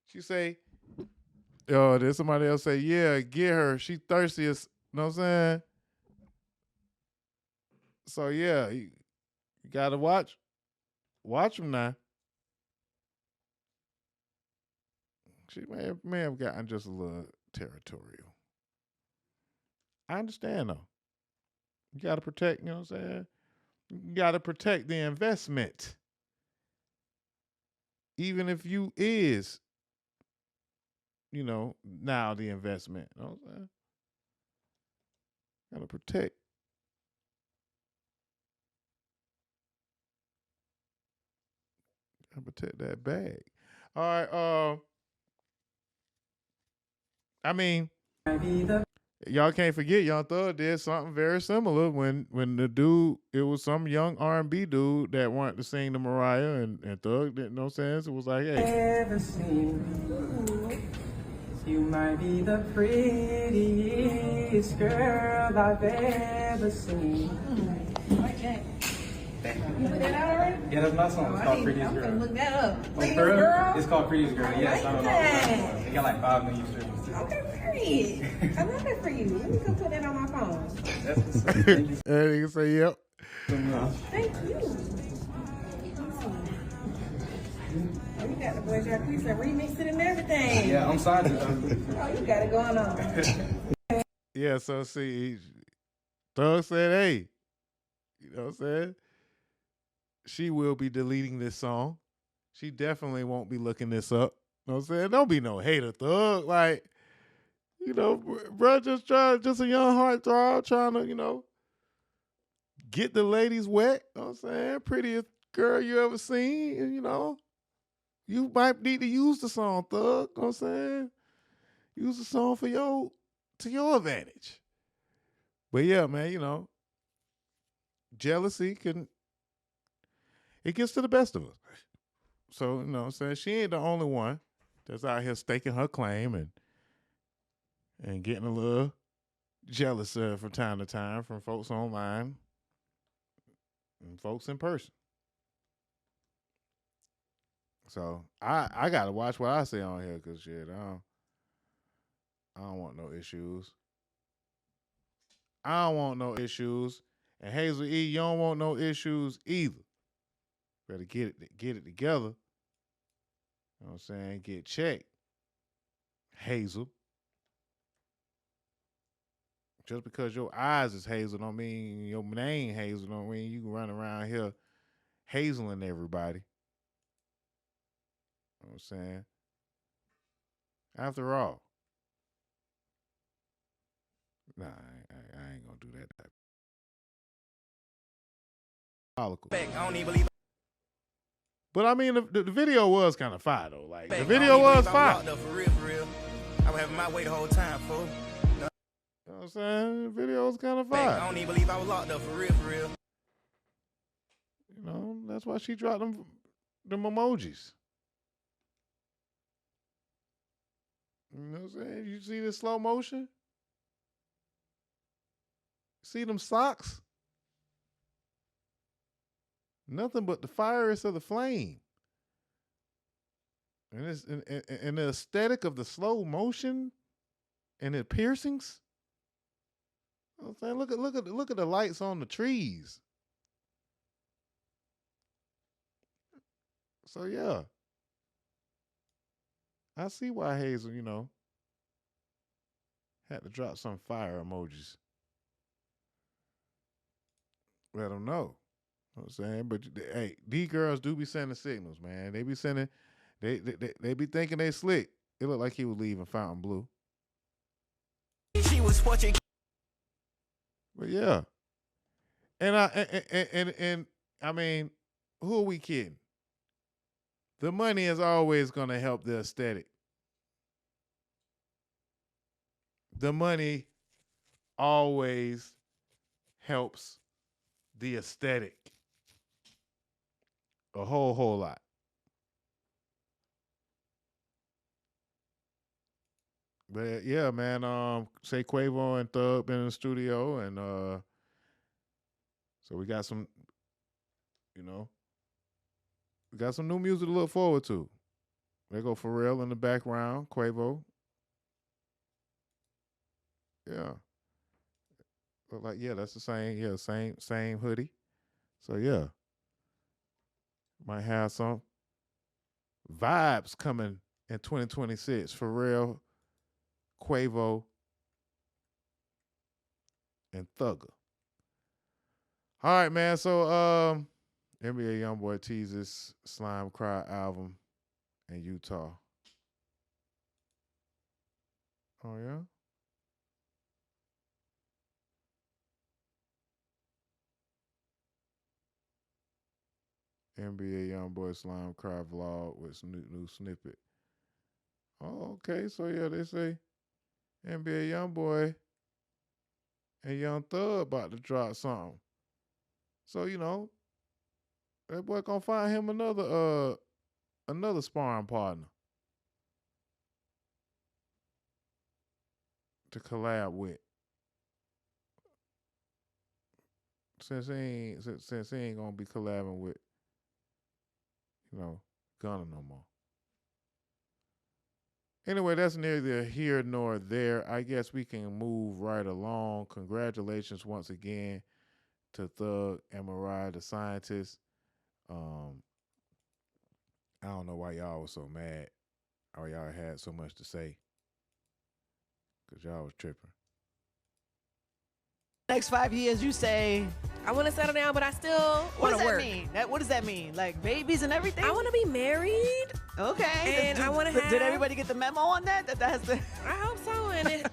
She say, then somebody else say, yeah, get her. She thirsty as, you know what I'm saying? So, yeah, you got to watch them now. She may have gotten just a little territorial. I understand, though. You got to protect, you know what I'm saying? You got to protect the investment. Even if you is, now the investment. You know what I'm saying? Got to protect. Got to protect that bag. All right. I mean, y'all can't forget Young Thug did something very similar when the dude, it was some young R&B dude that wanted to sing to Mariah and Thug didn't know sense. It was like, hey. Ever seen you might be the prettiest girl I've ever seen. Thank you. You put that out already? Yeah, that's my song. It's called Prettiest I'm Girl. gonna look that up. Oh, Prettiest for real? Girl? It's called Prettiest Girl. Yes, I don't know. that. They got like 5 million streams too. Okay, period. I love that for you. Let me come put that on my phone. That's what's up. Thank you And he can say, yep. so much. Thank you. Oh, you got the Boys Got Crease and remix it and everything. Yeah, I'm signed to Oh, you got it going on. Yeah, so see, Thug said, hey, you know what I'm saying? She will be deleting this song. She definitely won't be looking this up. You know what I'm saying? Don't be no hater, Thug. Like, you know, bro, just a young heartthrob trying to, you know, get the ladies wet. You know what I'm saying? Prettiest girl you ever seen. And, you know, you might need to use the song, Thug. You know what I'm saying? Use the song to your advantage. But yeah, man, you know, jealousy it gets to the best of us. So, you know what I'm saying? She ain't the only one that's out here staking her claim and getting a little jealous from time to time from folks online and folks in person. So I gotta watch what I say on here because shit, I don't want no issues. I don't want no issues. And Hazel E, you don't want no issues either. Better get it together. You know what I'm saying? Get checked. Hazel. Just because your eyes is hazel don't mean your name hazel don't mean you can run around here hazeling everybody. You know what I'm saying? After all. Nah, I ain't gonna do that. I don't even believe. But I mean, the video was kind of fire though. Like the video was fire. For real. I was having my way the whole time, fool. You know what I'm saying? The video was kind of fire. I don't even believe I was locked up for real. You know, that's why she dropped them emojis. You know what I'm saying? You see this slow motion? See them socks? Nothing but the fires of the flame. And it's and the aesthetic of the slow motion and the piercings. You know what I'm saying? Look at the lights on the trees. So yeah. I see why Hazel, you know, had to drop some fire emojis. Let them know. You know what I'm saying? But hey, these girls do be sending signals, man. They be sending, they be thinking they slick. It looked like he was leaving Fontainebleau. She was watching. But yeah. And I mean, who are we kidding? The money is always gonna help the aesthetic. The money always helps the aesthetic a whole lot. But yeah, man, say Quavo and Thug been in the studio and so we got some, you know, we got some new music to look forward to. They go Pharrell in the background, Quavo. Yeah. Look like, yeah, that's the same hoodie. So yeah. Might have some vibes coming in 2026. Pharrell, Quavo, and Thugger. All right, man. So NBA YoungBoy teases Slime Cry album in Utah. Oh yeah? NBA YoungBoy Slime Cry vlog with some new snippet. Oh, okay. So yeah, they say NBA YoungBoy and Young Thug about to drop something. So, you know, that boy gonna find him another sparring partner to collab with. since he ain't gonna be collabing with, Gunna no more. Anyway, that's neither here nor there. I guess we can move right along. Congratulations once again to Thug and Mariah the Scientist. I don't know why y'all was so mad or y'all had so much to say, because y'all was tripping. Next 5 years, you say, I want to settle down, but I still want to work. What does that mean? Like babies and everything? I want to be married. Okay. And I want to have... Did everybody get the memo on that? That has to... I hope so. And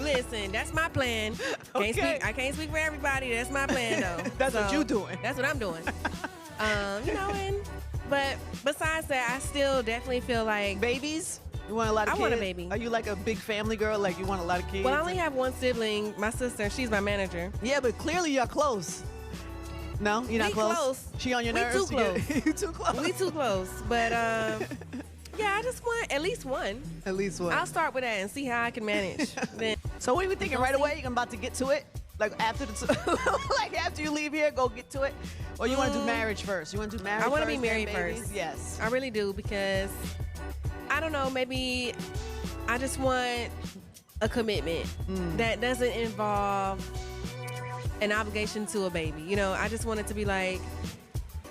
listen, that's my plan. Okay. I can't speak for everybody. That's my plan, though. That's what you doing. That's what I'm doing. But besides that, I still definitely feel like... Babies? You want a lot of kids? I want a baby. Are you like a big family girl? Like you want a lot of kids? Well, I only have one sibling, my sister. She's my manager. Yeah, but clearly you're close. No, you're not close. She on your nerves? We too close. You too close. We too close. But yeah, I just want at least one. At least one. I'll start with that and see how I can manage. Then. So what are you thinking right away? You're about to get to it? Like after after you leave here, go get to it? Or you want to do marriage first? You want to do marriage first? I want to be married first. Yes. I really do, because I don't know, maybe I just want a commitment that doesn't involve an obligation to a baby. I just want it to be like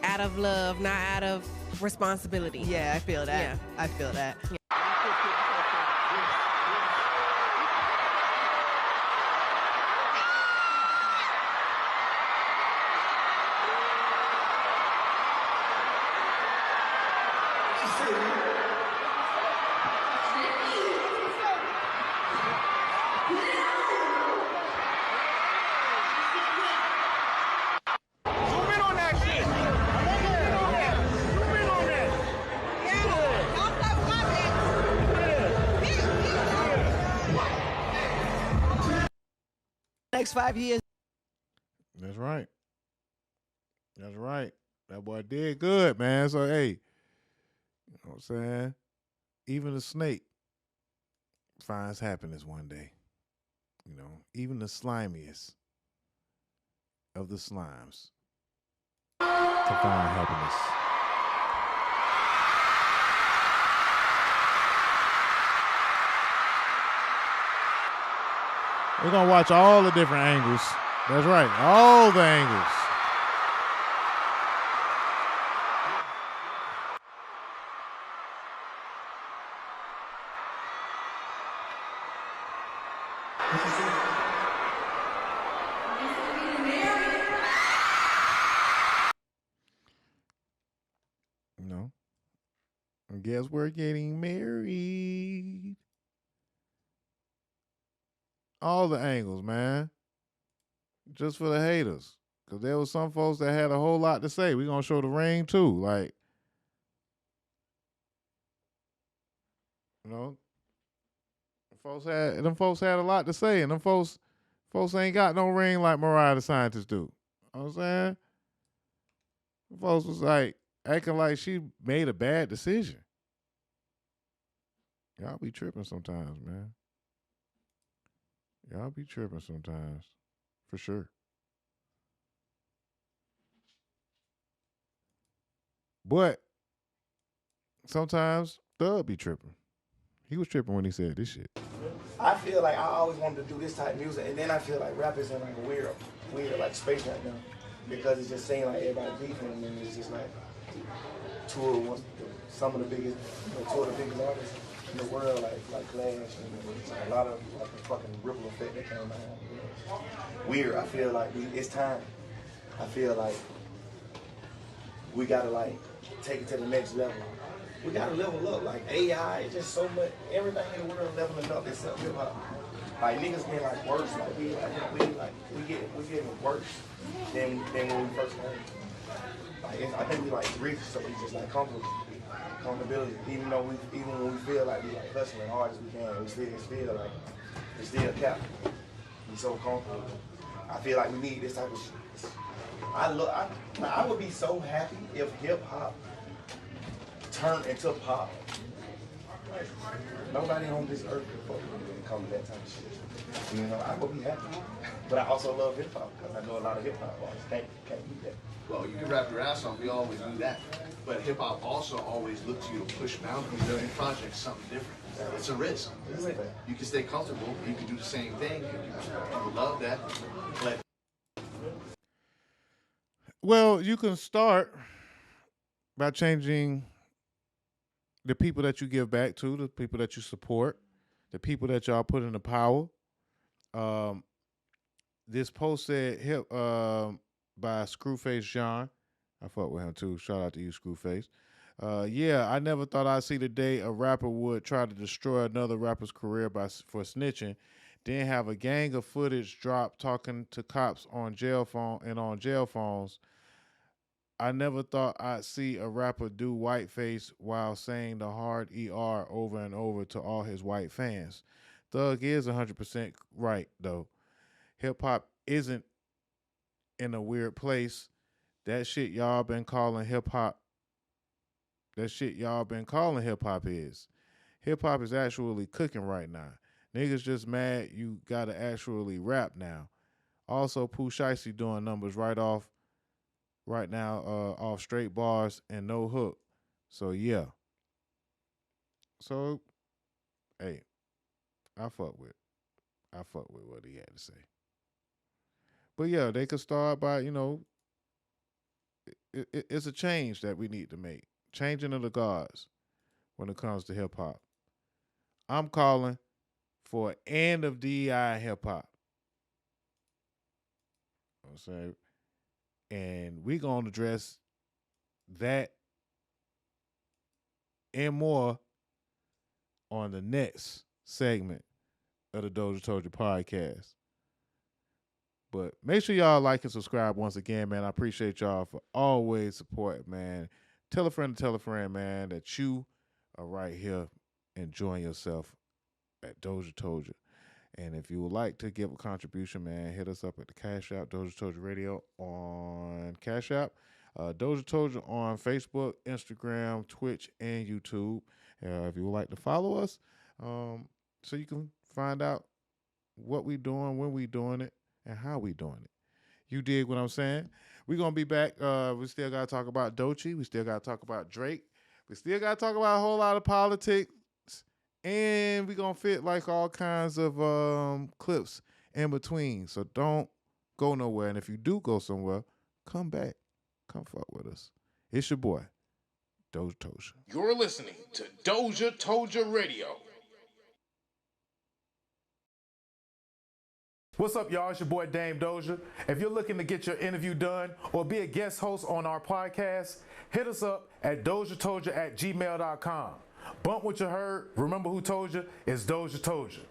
out of love, not out of responsibility. Yeah, I feel that. Yeah. I feel that. Yeah. Next 5 years. That's right. That's right. That boy did good, man. So, hey, you know what I'm saying? Even the snake finds happiness one day. Even the slimiest of the slimes to find happiness. We're going to watch all the different angles. That's right. All the angles. I guess we're getting married. All the angles, man. Just for the haters. Because there was some folks that had a whole lot to say. We're going to show the ring, too. Like, them folks had a lot to say. And them folks ain't got no ring like Mariah the Scientist do. You know what I'm saying? Them folks was like, acting like she made a bad decision. Y'all be tripping sometimes, man. Y'all be tripping sometimes. For sure. But sometimes Thug be tripping. He was tripping when he said this shit. I feel like I always wanted to do this type of music, and then I feel like rap is in like a weird like space right now, because it's just saying like everybody beefing, and then it's just like some of the biggest, two of the biggest artists in the world, like Clash, and a lot of like the fucking ripple effect that came behind. Weird. I feel like it's time. I feel like we gotta like take it to the next level. We gotta level up. Like AI, it's just so much. Everything in the world leveling up except hip hop. Like niggas getting like worse. Like we getting worse than when we first came. Like I think we like reached so we just like comfortability. Even when we feel like we like hustling hard as we can, we still like it's still cap. We so comfortable. I feel like we need this type of shit. I would be so happy if hip hop turned into pop. Nobody on this earth can fuck with me when it comes to that type of shit. You know, I will be happy. But I also love hip hop because I know a lot of hip hop artists can't do that. Well, you can rap your ass off. We always do that. But hip hop also always looks to you to push boundaries. Every project is something different. It's a risk. You can stay comfortable. You can do the same thing. People love that. But well, you can start by changing the people that you give back to, the people that you support, the people that y'all put into power. This post said by Screwface John. I fuck with him too. Shout out to you, Screwface. Yeah, I never thought I'd see the day a rapper would try to destroy another rapper's career for snitching, then have a gang of footage drop talking to cops on jail phones. I never thought I'd see a rapper do whiteface while saying the hard ER over and over to all his white fans. Thug is 100% right, though. Hip-hop isn't in a weird place. That shit y'all been calling hip-hop is. Hip-hop is actually cooking right now. Niggas just mad you gotta actually rap now. Also, Pooh Shiesty doing numbers right now, off straight bars and no hook. So, yeah. So, hey, I fuck with what he had to say. But, yeah, they could start by, it's a change that we need to make. Changing of the guards when it comes to hip-hop. I'm calling for an end of DEI hip-hop. You know what I'm saying? And we're going to address that and more on the next segment of the DozhaToldya Podcast. But make sure y'all like and subscribe once again, man. I appreciate y'all for always supporting, man. Tell a friend, man, that you are right here enjoying yourself at DozhaToldya. And if you would like to give a contribution, man, hit us up at the Cash App, DozhaToldya Radio on Cash App. DozhaToldya on Facebook, Instagram, Twitch, and YouTube. If you would like to follow us, so you can find out what we doing, when we doing it, and how we doing it. You dig what I'm saying? We're going to be back. We still got to talk about Doechii. We still got to talk about Drake. We still got to talk about a whole lot of politics. And we're going to fit like all kinds of clips in between. So don't go nowhere. And if you do go somewhere, come back. Come fuck with us. It's your boy, DozhaToldya. You're listening to DozhaToldya Radio. What's up, y'all? It's your boy, Dame Dozha. If you're looking to get your interview done or be a guest host on our podcast, hit us up at DozhaToldya@gmail.com. Bump what you heard. Remember who told you? It's DozhaToldya.